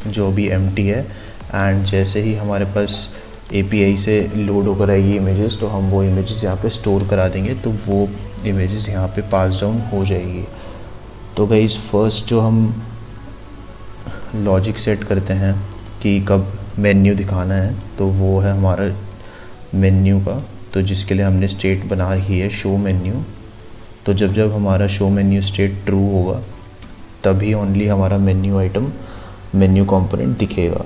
जो भी एम्प्टी है। एंड जैसे ही हमारे पास API से लोड होकर आएगी इमेजेस, तो हम वो इमेजेस यहाँ पे स्टोर करा देंगे, तो वो इमेजेस यहाँ पे पास डाउन हो जाएगी। तो गाइस फर्स्ट जो हम लॉजिक सेट करते हैं कि कब मेन्यू दिखाना है, तो वो है हमारा मेन्यू का, तो जिसके लिए हमने स्टेट बना रखी है शो मेन्यू। तो जब जब हमारा शो मेन्यू स्टेट ट्रू होगा तभी ओनली हमारा मेन्यू आइटम, मेन्यू कंपोनेंट दिखेगा।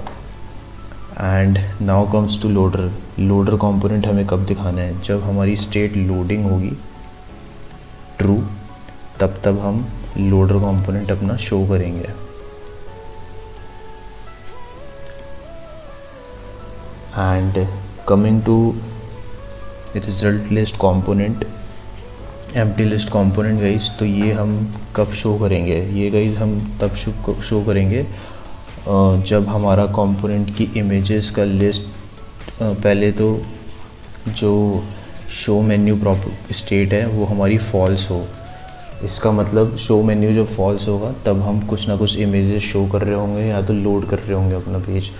And now comes to loader. Loader component हमें कब दिखाना है, जब हमारी स्टेट लोडिंग होगी ट्रू, तब हम लोडर कंपोनेंट अपना शो करेंगे। And coming to result list component, empty list component guys, तो ये हम कब शो करेंगे, ये गाइज हम तब शो करेंगे जब हमारा कंपोनेंट की इमेजेस का लिस्ट, पहले तो जो शो मेन्यू प्रॉपर स्टेट है वो हमारी फॉल्स हो। इसका मतलब शो मेन्यू जब फॉल्स होगा तब हम कुछ ना कुछ इमेजेस शो कर रहे होंगे या तो लोड कर रहे होंगे अपना पेज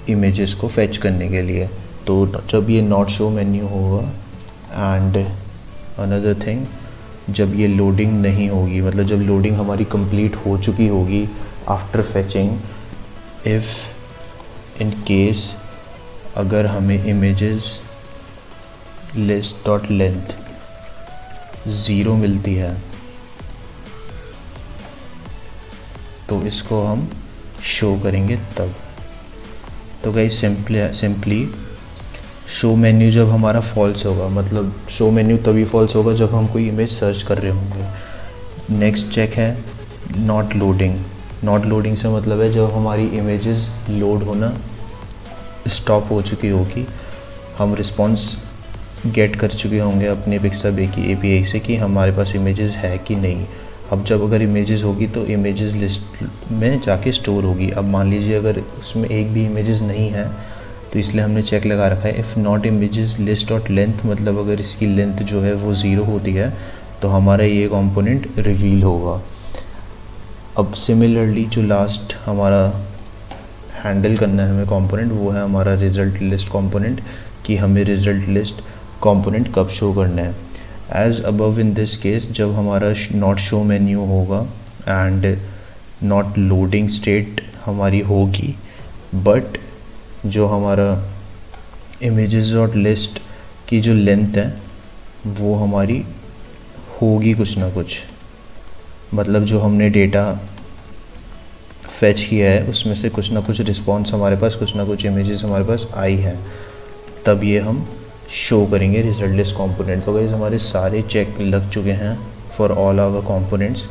इमेजेस को फैच करने के लिए। तो जब ये नॉट शो मेन्यू होगा, एंड अनदर थिंग, जब ये लोडिंग नहीं होगी, मतलब जब लोडिंग हमारी कंप्लीट हो चुकी होगी आफ्टर फैचिंग, इफ़ इन केस अगर हमें इमेजेस लिस्ट डॉट लेंथ 0 मिलती है तो इसको हम शो करेंगे तब। तो गाइस सिंपली शो मेन्यू जब हमारा फॉल्स होगा, मतलब शो मेन्यू तभी फॉल्स होगा जब हम कोई इमेज सर्च कर रहे होंगे। नेक्स्ट चेक है नॉट लोडिंग। नॉट लोडिंग से मतलब है जब हमारी इमेजेस लोड होना स्टॉप हो चुकी होगी, हम रिस्पॉन्स गेट कर चुके होंगे अपने पिक्साबे की API से कि हमारे पास इमेजेस है कि नहीं। अब जब अगर इमेजेस होगी तो इमेजेस लिस्ट में जाके स्टोर होगी। अब मान लीजिए अगर उसमें एक भी इमेजेस नहीं है तो इसलिए हमने चेक लगा रखा है if not images list dot length, मतलब अगर इसकी लेंथ जो है वो 0 होती है तो हमारा ये कंपोनेंट रिवील होगा। अब सिमिलरली जो लास्ट हमारा हैंडल करना है हमें कंपोनेंट, वो है हमारा रिज़ल्ट लिस्ट कंपोनेंट, कि हमें रिज़ल्ट लिस्ट कंपोनेंट कब शो करना है। As above in this case, जब हमारा नॉट शो मेन्यू होगा एंड नॉट लोडिंग स्टेट हमारी होगी, बट जो हमारा इमेजेस डॉट लिस्ट की जो लेंथ है वो हमारी होगी कुछ ना कुछ, मतलब जो हमने डेटा फैच किया है उसमें से कुछ ना कुछ रिस्पॉन्स हमारे पास, कुछ ना कुछ इमेजेस हमारे पास आई है, तब ये हम शो करेंगे रिजल्ट लिस्ट कंपोनेंट। तो गाइस हमारे सारे चेक लग चुके हैं फॉर ऑल आवर कंपोनेंट्स।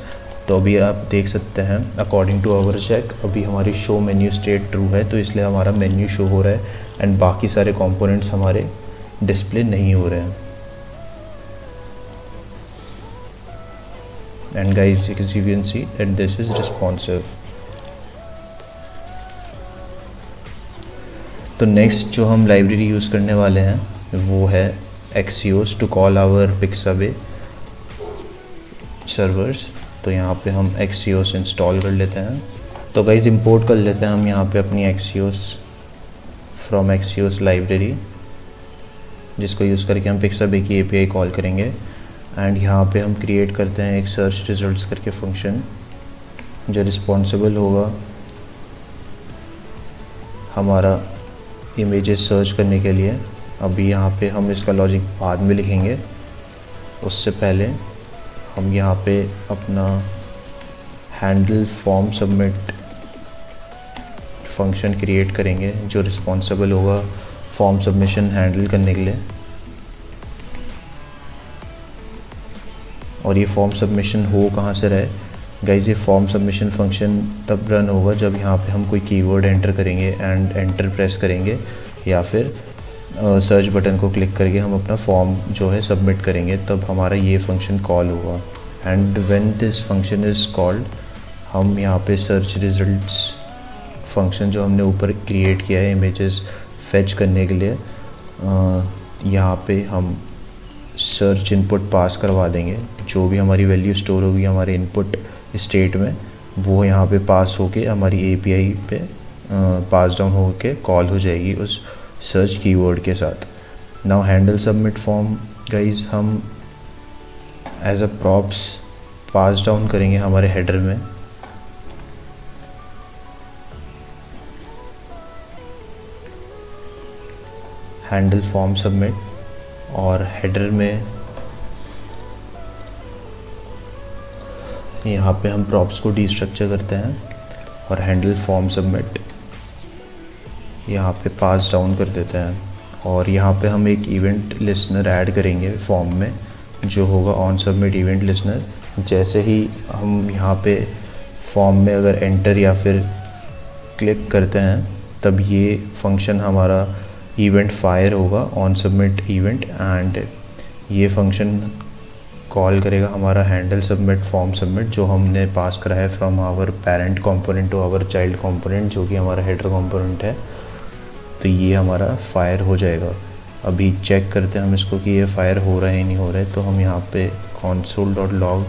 तो अभी आप देख सकते हैं अकॉर्डिंग टू आवर चेक अभी हमारी शो मेन्यू स्टेट ट्रू है, तो इसलिए हमारा मेन्यू शो हो रहा है एंड बाकी सारे कंपोनेंट्स हमारे डिस्प्ले नहीं हो रहे हैं। And guys you can see that this is responsive. तो नेक्स्ट जो हम लाइब्रेरी यूज़ करने वाले हैं वो है Axios to call our Pixabay servers. तो यहाँ पे हम Axios इंस्टॉल कर लेते हैं। तो गाइस इंपोर्ट कर लेते हैं हम यहाँ पे अपनी Axios फ्रॉम Axios लाइब्रेरी, जिसको यूज़ करके हम पिक्साबे की API कॉल करेंगे। एंड यहाँ पे हम क्रिएट करते हैं एक सर्च रिजल्ट्स करके फंक्शन जो रिस्पॉन्सिबल होगा हमारा इमेजेस सर्च करने के लिए। अभी यहाँ पे हम इसका लॉजिक बाद में लिखेंगे, उससे पहले हम यहाँ पे अपना handle form submit function create करेंगे जो रिस्पॉन्सिबल होगा फॉर्म सबमिशन हैंडल करने के लिए। और ये फॉर्म सबमिशन हो कहाँ से रहे गाइज, ये फॉर्म सबमिशन फंक्शन तब रन होगा जब यहाँ पे हम कोई कीवर्ड एंटर करेंगे एंड एंटर प्रेस करेंगे, या फिर सर्च बटन को क्लिक करके हम अपना फॉर्म जो है सबमिट करेंगे, तब हमारा ये फंक्शन कॉल होगा। And when this function is called, हम यहाँ पे सर्च रिजल्ट्स फंक्शन जो हमने ऊपर क्रिएट किया है इमेजेस फेच करने के लिए, यहाँ पे हम सर्च इनपुट पास करवा देंगे। जो भी हमारी वैल्यू स्टोर होगी हमारे इनपुट स्टेट में, वो यहाँ पे पास होके हमारी API पे पास डाउन होके कॉल हो जाएगी उस सर्च कीवर्ड के साथ। Now handle submit form guys हम as a props pass down करेंगे हमारे हेडर में, हैंडल फॉर्म सबमिट, और हेडर में यहाँ पे हम प्रॉप्स को डीस्ट्रक्चर करते हैं और हैंडल फॉर्म सबमिट यहाँ पे पास डाउन कर देते हैं। और यहाँ पे हम एक इवेंट लिसनर ऐड करेंगे फॉर्म में, जो होगा ऑन सबमिट इवेंट लिसनर। जैसे ही हम यहाँ पे फॉर्म में अगर एंटर या फिर क्लिक करते हैं, तब ये फंक्शन हमारा इवेंट फायर होगा ऑन सबमिट इवेंट, एंड ये फंक्शन कॉल करेगा हमारा हैंडल सबमिट फॉर्म सबमिट, जो हमने पास करा है from our parent component to our child component, जो कि हमारा हेडर कंपोनेंट है। तो ये हमारा फायर हो जाएगा। अभी चेक करते हैं हम इसको कि ये फायर हो रहा है नहीं हो रहा है। तो हम यहाँ पे console.log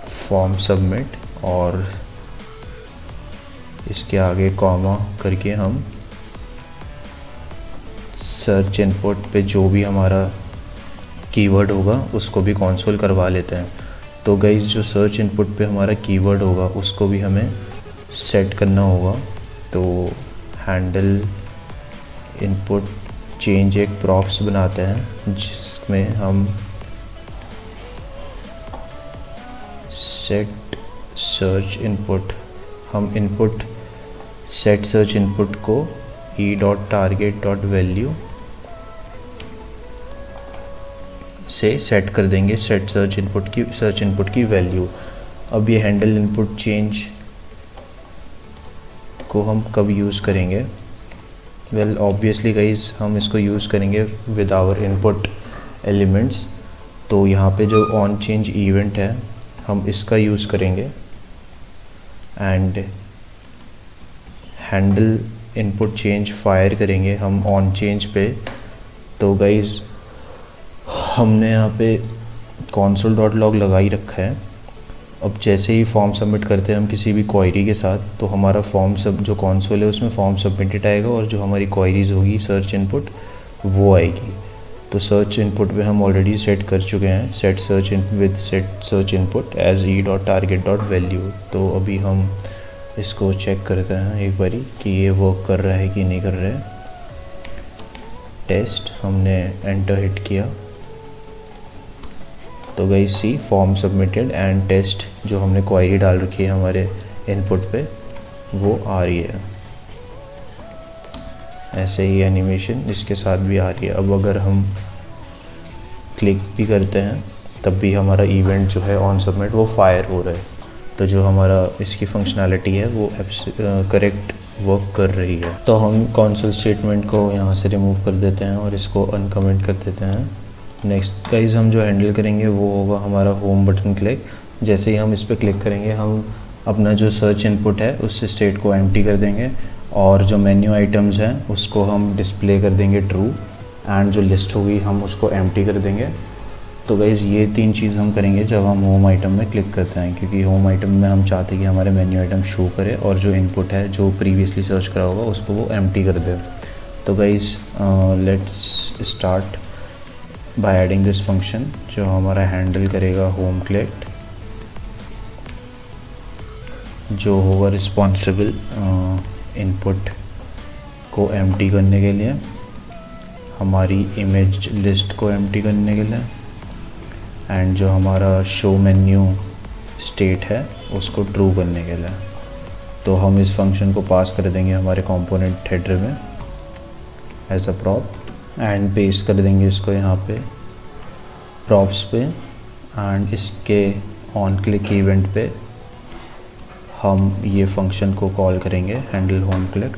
फॉर्म सबमिट और इसके आगे कॉमा करके हम सर्च इनपुट पे जो भी हमारा कीवर्ड होगा उसको भी कंसोल करवा लेते हैं। तो गाइस जो सर्च इनपुट पे हमारा कीवर्ड होगा उसको भी हमें सेट करना होगा। तो हैंडल इनपुट चेंज एक प्रॉप्स बनाते हैं जिसमें हम सेट सर्च इनपुट, हम इनपुट सेट सर्च इनपुट को e.target.value से सेट कर देंगे सेट सर्च इनपुट की वैल्यू। अब ये हैंडल इनपुट चेंज को हम कब यूज़ करेंगे? वेल ऑब्वियसली गाइज हम इसको यूज़ करेंगे विद आवर इनपुट एलिमेंट्स। तो यहाँ पे जो ऑन चेंज इवेंट है हम इसका यूज़ करेंगे, and handle input change fire करेंगे हम ऑन चेंज पे। तो गाइज हमने यहाँ पे console.log लगा ही रखा है। अब जैसे ही फॉर्म सबमिट करते हैं हम किसी भी क्वेरी के साथ, तो हमारा फॉर्म सब जो कंसोल है उसमें फॉर्म सबमिटेड आएगा और जो हमारी क्वेरीज होगी सर्च इनपुट वो आएगी। तो सर्च इनपुट पे हम ऑलरेडी सेट कर चुके हैं set search input as e.target.value। तो अभी हम इसको चेक करते हैं एक बारी कि ये वर्क कर रहा है कि नहीं कर रहा है। टेस्ट, हमने एंटर हिट किया तो guys see form submitted and test जो हमने क्वेरी डाल रखी है हमारे इनपुट पे वो आ रही है। ऐसे ही एनिमेशन इसके साथ भी आ रही है। अब अगर हम क्लिक भी करते हैं तब भी हमारा इवेंट जो है ऑन सबमिट वो फायर हो रहा है। तो जो हमारा इसकी फंक्शनैलिटी है वो करेक्ट वर्क कर रही है। तो हम कंसोल स्टेटमेंट को यहाँ से रिमूव कर देते हैं और इसको अनकमेंट कर देते हैं। नेक्स्ट गाइस हम जो हैंडल करेंगे वो होगा हमारा होम बटन क्लिक। जैसे ही हम इस पर क्लिक करेंगे हम अपना जो सर्च इनपुट है उस स्टेट को एम्प्टी कर देंगे और जो मेन्यू आइटम्स हैं उसको हम डिस्प्ले कर देंगे ट्रू, एंड जो लिस्ट होगी हम उसको एम्प्टी कर देंगे। तो गाइज़ ये तीन चीज़ हम करेंगे जब हम होम आइटम में क्लिक करते हैं, क्योंकि होम आइटम में हम चाहते हैं कि हमारे मेन्यू आइटम शो करे और जो इनपुट है जो प्रीवियसली सर्च करा होगा उसको वो एम्प्टी कर दे। तो guys let's start by adding this function जो हमारा हैंडल करेगा होम क्लिक, जो होगा रिस्पॉन्सिबल इनपुट को एम्प्टी करने के लिए, हमारी इमेज लिस्ट को एम्प्टी करने के लिए, एंड जो हमारा शो मेन्यू स्टेट है उसको ट्रू करने के लिए। तो हम इस फंक्शन को पास कर देंगे हमारे कंपोनेंट हेडर में as a prop, and paste कर देंगे इसको यहाँ पे प्रॉप्स पे, एंड इसके ऑन क्लिक इवेंट पे हम ये फंक्शन को कॉल करेंगे हैंडल होम क्लिक।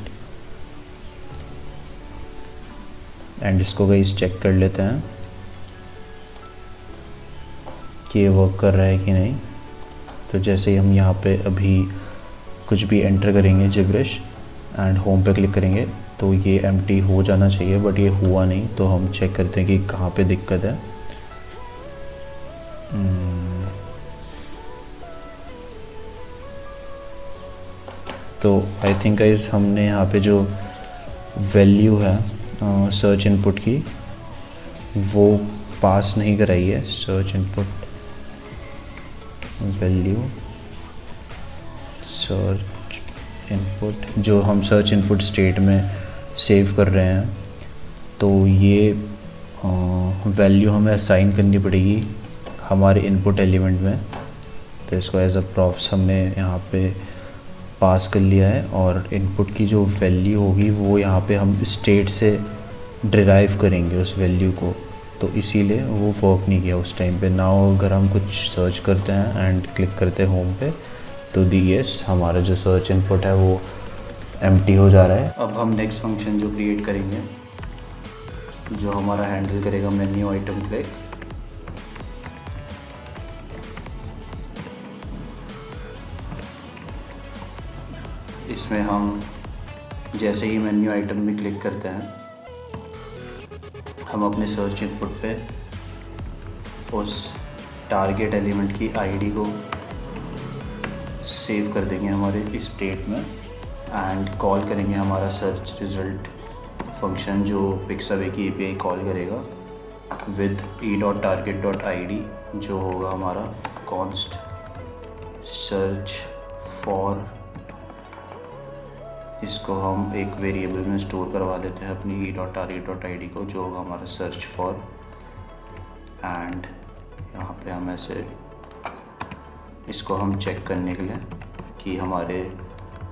एंड इसको गाइस चेक कर लेते हैं कि ये वर्क कर रहा है कि नहीं। तो जैसे ही हम यहाँ पे अभी कुछ भी एंटर करेंगे जिब्रिश एंड होम पे क्लिक करेंगे तो ये एम्प्टी हो जाना चाहिए, बट ये हुआ नहीं। तो हम चेक करते हैं कि कहाँ पे दिक्कत है। तो आई थिंक गाइस हमने यहाँ पे जो वैल्यू है सर्च इनपुट की वो पास नहीं कराई है। Search input value search input जो हम सर्च इनपुट स्टेट में सेव कर रहे हैं, तो ये वैल्यू हमें असाइन करनी पड़ेगी हमारे इनपुट एलिमेंट में। तो इसको एज अ प्रॉप्स हमने यहाँ पे पास कर लिया है, और इनपुट की जो वैल्यू होगी वो यहाँ पे हम स्टेट से डिराइव करेंगे उस वैल्यू को, तो इसीलिए वो वर्क नहीं किया उस टाइम पे। नाउ अगर हम कुछ सर्च करते हैं एंड क्लिक करते हैं होम पे, तो यस हमारा जो सर्च इनपुट है वो एम्प्टी हो जा रहा है। अब हम नेक्स्ट फंक्शन जो क्रिएट करेंगे, जो हमारा हैंडल करेगा मेन्यू आइटम क्लिक। इसमें हम जैसे ही मेन्यू आइटम में क्लिक करते हैं, हम अपने सर्च इनपुट पे उस टारगेट एलिमेंट की आईडी को सेव कर देंगे हमारे स्टेट में, एंड कॉल करेंगे हमारा सर्च रिज़ल्ट फंक्शन जो पिक्साबे की एपीआई कॉल करेगा विद e.target.id, जो होगा हमारा कॉन्स्ट सर्च फॉर। इसको हम एक वेरिएबल में स्टोर करवा देते हैं अपनी e.target.id को, जो होगा हमारा सर्च फॉर। एंड यहाँ पे हम ऐसे इसको हम चेक करने के लिए कि हमारे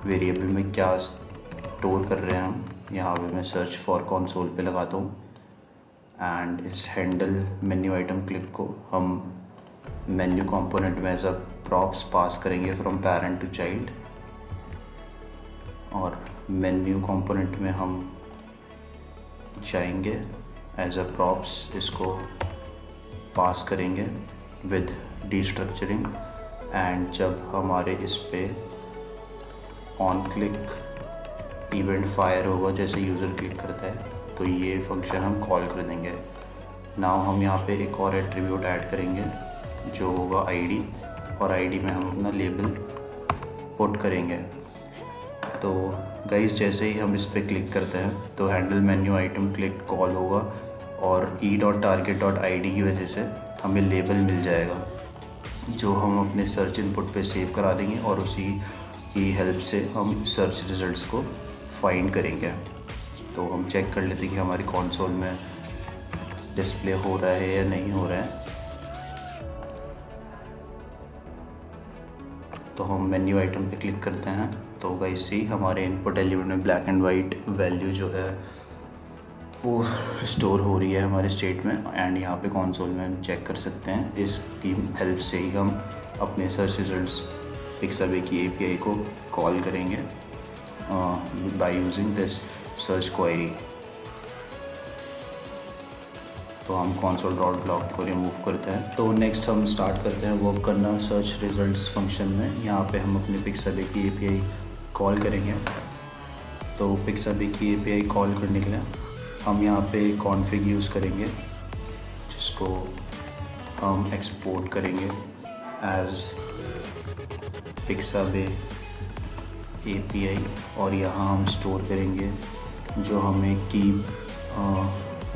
वेरिएबल में क्या स्टोर कर रहे हैं हम, यहाँ पे मैं सर्च फॉर कंसोल पे लगाता हूँ। एंड इस हैंडल मेन्यू आइटम क्लिक को हम मेन्यू कंपोनेंट में एज अ प्रॉप्स पास करेंगे फ्रॉम पेरेंट टू चाइल्ड, और मेन्यू कंपोनेंट में हम जाएंगे एज अ प्रॉप्स, इसको पास करेंगे विद डीस्ट्रक्चरिंग। एंड जब हमारे इस पे ऑन क्लिक इवेंट फायर होगा, जैसे यूज़र क्लिक करता है, तो ये फंक्शन हम कॉल कर देंगे। नाउ हम यहाँ पे एक और एट्रीब्यूट ऐड करेंगे जो होगा आईडी, और आईडी में हम अपना लेबल पुट करेंगे। तो गाइस जैसे ही हम इस पर क्लिक करते हैं तो handle menu item click call होगा, और e.target.id की वजह से हमें लेबल मिल जाएगा जो हम अपने सर्च इनपुट पे सेव करा देंगे, और उसी की हेल्प से हम सर्च रिजल्ट्स को फाइंड करेंगे। तो हम चेक कर लेते हैं कि हमारी कंसोल में डिस्प्ले हो रहा है या नहीं हो रहा है। तो हम मेन्यू आइटम पे क्लिक करते हैं, तो गाइस सी हमारे इनपुट एलिमेंट में ब्लैक एंड वाइट वैल्यू जो है वो स्टोर हो रही है हमारे स्टेट में। एंड यहाँ पे कंसोल में हम चेक कर सकते हैं, इसकी हेल्प से ही हम अपने सर्च रिजल्ट्स पिक्साबे की एपीआई को कॉल करेंगे by using this search query. तो हम console.log को रिमूव करते हैं। तो नेक्स्ट हम स्टार्ट करते हैं वर्क करना सर्च रिजल्ट्स फंक्शन में। यहाँ पे हम अपने पिक्साबे की एपीआई कॉल करेंगे। तो पिक्साबे की एपीआई कॉल करने के लिए हम यहाँ पे कॉन्फ़िग यूज़ करेंगे, जिसको हम एक्सपोर्ट करेंगे एज पिक्साबे एपीआई, और यहाँ हम स्टोर करेंगे जो हमें की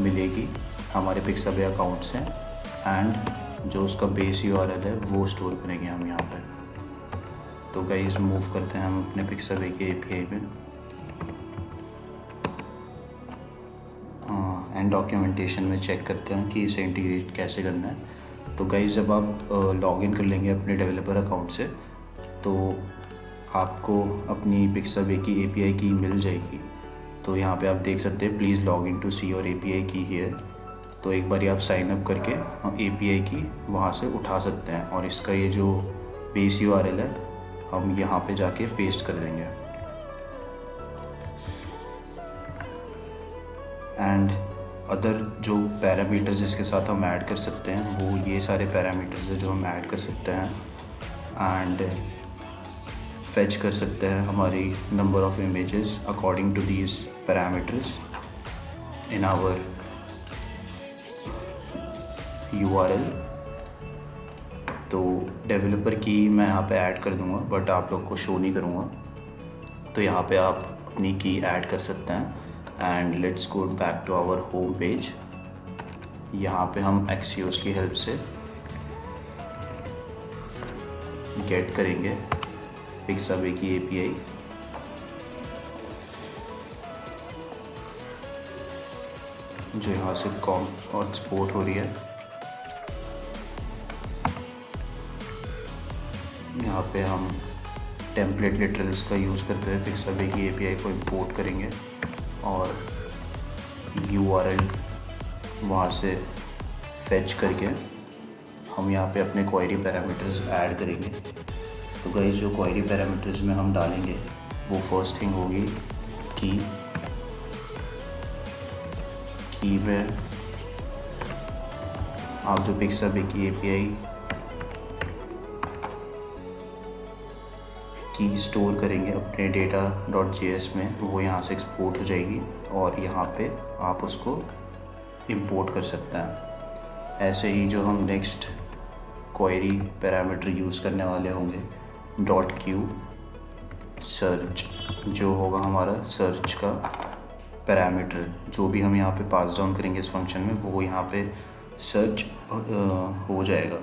मिलेगी हमारे पिक्साबे अकाउंट से, एंड जो उसका बेस यूआरएल है वो स्टोर करेंगे हम यहाँ पर। तो गाइस मूव करते हैं हम अपने पिक्साबे के एपीआई में, एंड डॉक्यूमेंटेशन में चेक करते हैं कि इसे इंटीग्रेट कैसे करना है। तो गाइस जब आप लॉगिन कर लेंगे अपने डेवलपर अकाउंट से, तो आपको अपनी पिक्साबे की एपीआई की मिल जाएगी। तो यहाँ पे आप देख सकते हैं please log in to see your API key here. तो एक बार आप साइन अप करके एपीआई की वहाँ से उठा सकते हैं, और इसका ये जो बेस यूआरएल है हम यहाँ पे जाके पेस्ट कर देंगे। एंड अदर जो पैरामीटर्स इसके साथ हम ऐड कर सकते हैं वो ये सारे पैरामीटर्स हैं जो हम ऐड कर सकते हैं। एंड फेच कर सकते हैं हमारी number of images according to these parameters in our URL. तो डेवलपर की मैं यहाँ पे ऐड कर दूँगा, बट आप लोग को शो नहीं करूँगा। तो यहाँ पे आप अपनी की ऐड कर सकते हैं। And let's go back to our home page. यहाँ पे हम एक्सियोस की हेल्प से गेट करेंगे पिक्साबे की एपीआई, जो यहाँ से कॉम और एक्सपोर्ट हो रही है। यहाँ पे हम टेम्पलेट लिटरल्स का यूज़ करते हुए पिक्साबे की API को इंपोर्ट करेंगे और URL वहाँ से फेच करके हम यहाँ पे अपने क्वेरी पैरामीटर्स ऐड करेंगे। तो गाइस जो क्वेरी पैरामीटर्स में हम डालेंगे वो फर्स्ट थिंग होगी की में आप जो पिक्साबे की API की स्टोर करेंगे अपने data.js में, वो यहाँ से एक्सपोर्ट हो जाएगी और यहाँ पे आप उसको इंपोर्ट कर सकते हैं। ऐसे ही जो हम नेक्स्ट क्वेरी पैरामीटर यूज़ करने वाले होंगे .q सर्च, जो होगा हमारा सर्च का पैरामीटर, जो भी हम यहाँ पे पास डाउन करेंगे इस फंक्शन में वो यहाँ पे सर्च हो जाएगा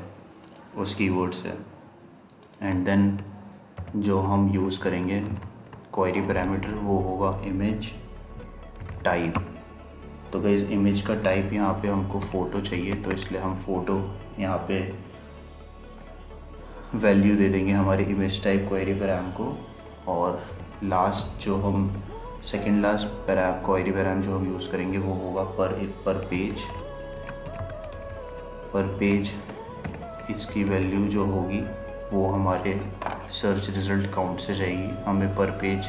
उस कीवर्ड से। एंड देन जो हम यूज़ करेंगे क्वेरी पैरामीटर वो होगा इमेज टाइप। तो गाइस इमेज का टाइप यहाँ पे हमको फ़ोटो चाहिए, तो इसलिए हम फ़ोटो यहाँ पे वैल्यू दे देंगे हमारे इमेज टाइप क्वेरी पैराम को। और लास्ट जो हम सेकेंड लास्ट क्वेरी पैराम जो हम यूज़ करेंगे वो होगा पर पेज। इसकी वैल्यू जो होगी वो हमारे सर्च रिज़ल्ट काउंट से जाएगी। हमें पर पेज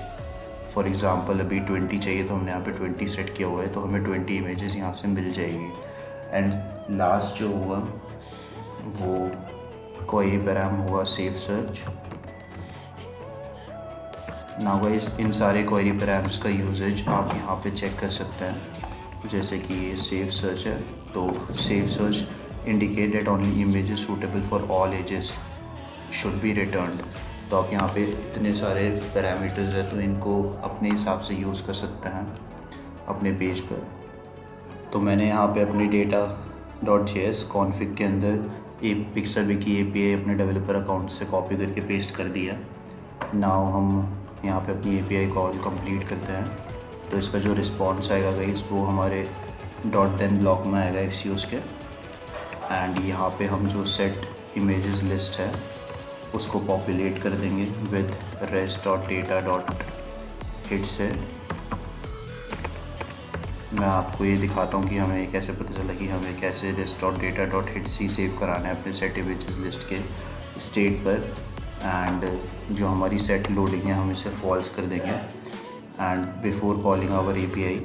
फॉर एग्ज़ाम्पल अभी 20 चाहिए तो हमने यहाँ पे 20 सेट किया हुआ है, तो हमें 20 इमेजेस यहाँ से मिल जाएगी। एंड लास्ट जो होगा वो क्वेरी पैराम होगा save search. Now guys in सारे क्वेरी पैराम्स का यूजेज आप यहाँ पे चेक कर सकते हैं। जैसे कि ये सेव सर्च है, तो save search indicate that only images suitable for all ages should be returned. तो आप यहाँ पे इतने सारे पैरामीटर्स हैं, तो इनको अपने हिसाब से यूज़ कर सकते हैं अपने पेज पर। तो मैंने यहाँ पे अपनी data.js कॉन्फ़िग के अंदर पिक्साबे की API अपने डेवलपर अकाउंट से कॉपी करके पेस्ट कर दिया। नाउ हम यहाँ पे अपनी API कॉल कंप्लीट करते हैं। तो इसका जो रिस्पॉन्स आएगा गाइस वो हमारे .then ब्लॉक में आएगा एक्सयूज़ के। एंड यहाँ पे हम जो सेट इमेजेस लिस्ट है उसको पॉपुलेट कर देंगे विद res.data.hit से। मैं आपको ये दिखाता हूँ कि हमें कैसे पता चला कि हमें कैसे res.data.hit सेव कराना है अपने सेट इमेजेस लिस्ट के स्टेट पर। एंड जो हमारी सेट लोडिंग है हम इसे फॉल्स कर देंगे। And before calling our API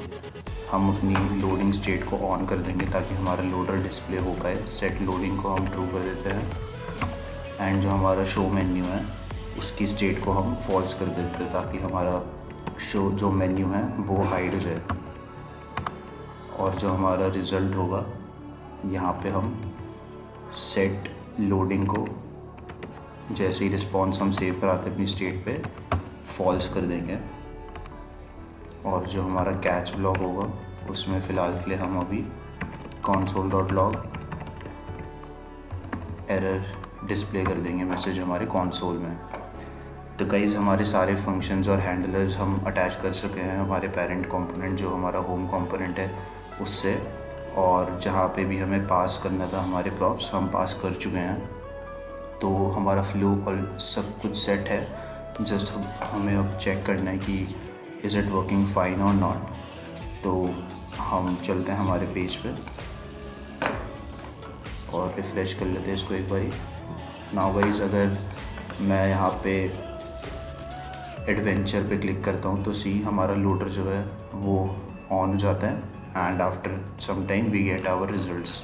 हम अपनी लोडिंग स्टेट को ऑन कर देंगे ताकि हमारा लोडर डिस्प्ले हो पाए। सेट लोडिंग को हम ट्रू कर देते हैं। एंड जो हमारा शो मेन्यू है उसकी स्टेट को हम फॉल्स कर देते हैं ताकि हमारा शो जो मेन्यू है वो हाइड हो जाए। और जो हमारा रिज़ल्ट होगा यहाँ पे हम सेट लोडिंग को जैसे ही रिस्पॉन्स हम सेव कराते अपनी स्टेट पे फॉल्स कर देंगे। और जो हमारा कैच ब्लॉक होगा उसमें फ़िलहाल के लिए हम अभी console.log एरर डिस्प्ले कर देंगे मैसेज हमारे कंसोल में। तो गाइस हमारे सारे फंक्शंस और हैंडलर्स हम अटैच कर चुके हैं हमारे पेरेंट कंपोनेंट जो हमारा होम कंपोनेंट है उससे। और जहाँ पे भी हमें पास करना था हमारे प्रॉप्स हम पास कर चुके हैं। तो हमारा फ्लो और सब कुछ सेट है। जस्ट हमें अब चेक करना है कि इज़ इट वर्किंग फाइन और नॉट। तो हम चलते हैं हमारे पेज पे और रिफ़्रेश कर लेते हैं इसको एक बारी। नाउ गाइस अगर मैं यहाँ पे एडवेंचर पे क्लिक करता हूँ तो सी हमारा लोडर जो है वो ऑन हो जाता है। And after some time we get our results.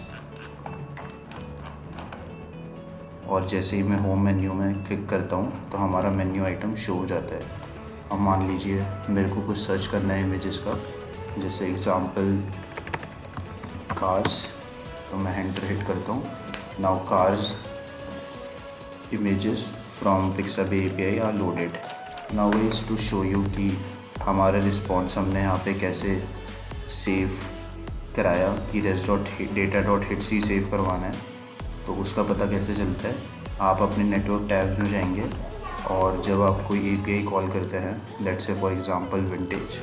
और जैसे ही मैं होम मेन्यू में क्लिक करता हूँ तो हमारा मेन्यू आइटम शो हो जाता है। अब मान लीजिए मेरे को कुछ सर्च करना है इमेजेस का, जैसे एग्ज़ाम्पल कार्स, तो मैं एंटर हिट करता हूँ। Now cars images from Pixabay API are loaded. Now is to show you कि हमारा रिस्पॉन्स हमने यहाँ पे कैसे सेव कराया कि res.data.hit से सेव करवाना है। तो उसका पता कैसे चलता है, आप अपने नेटवर्क टैब में जाएंगे और जब आप कोई API कॉल करते हैं let's say for example vintage,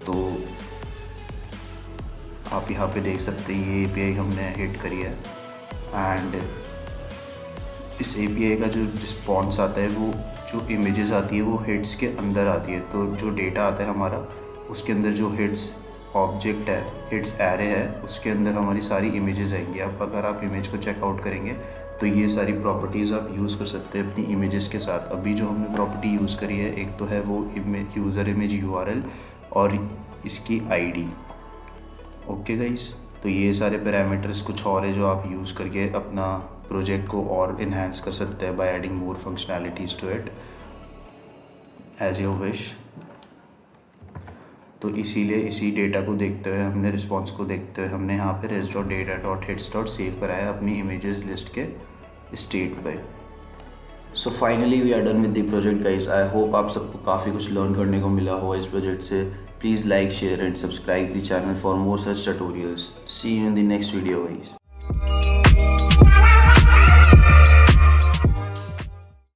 तो आप यहाँ पे देख सकते हैं ये API हमने हिट करी है एंड इस API का जो रिस्पॉन्स आता है वो जो इमेजेस आती है वो हिट्स के अंदर आती है। तो जो डेटा आता है हमारा उसके अंदर जो हिट्स ऑब्जेक्ट है, हिट्स एरे है, उसके अंदर हमारी सारी इमेजेस आएंगी। अब अगर आप इमेज को चेकआउट करेंगे तो ये सारी प्रॉपर्टीज़ आप यूज़ कर सकते हैं अपनी इमेजेस के साथ। अभी जो हमने प्रॉपर्टी यूज़ करी है एक तो है वो यूज़र इमेज URL और इसकी ID। ओके गाइस, तो ये सारे पैरामीटर्स कुछ और है जो आप यूज़ करके अपना प्रोजेक्ट को और इन्हांस कर सकते हैं by adding more functionalities to it as you wish. तो इसीलिए इसी डेटा को देखते हुए हमने रिस्पॉन्स को देखते हुए हमने यहाँ पे res.data.hits.save कराया अपनी इमेजेस लिस्ट के स्टेट पे। So finally we are done with the project guys. I hope आप सबको काफ़ी कुछ लर्न करने को मिला हो इस प्रोजेक्ट से। Please like, share and subscribe the channel for more such tutorials. See you in the next video guys.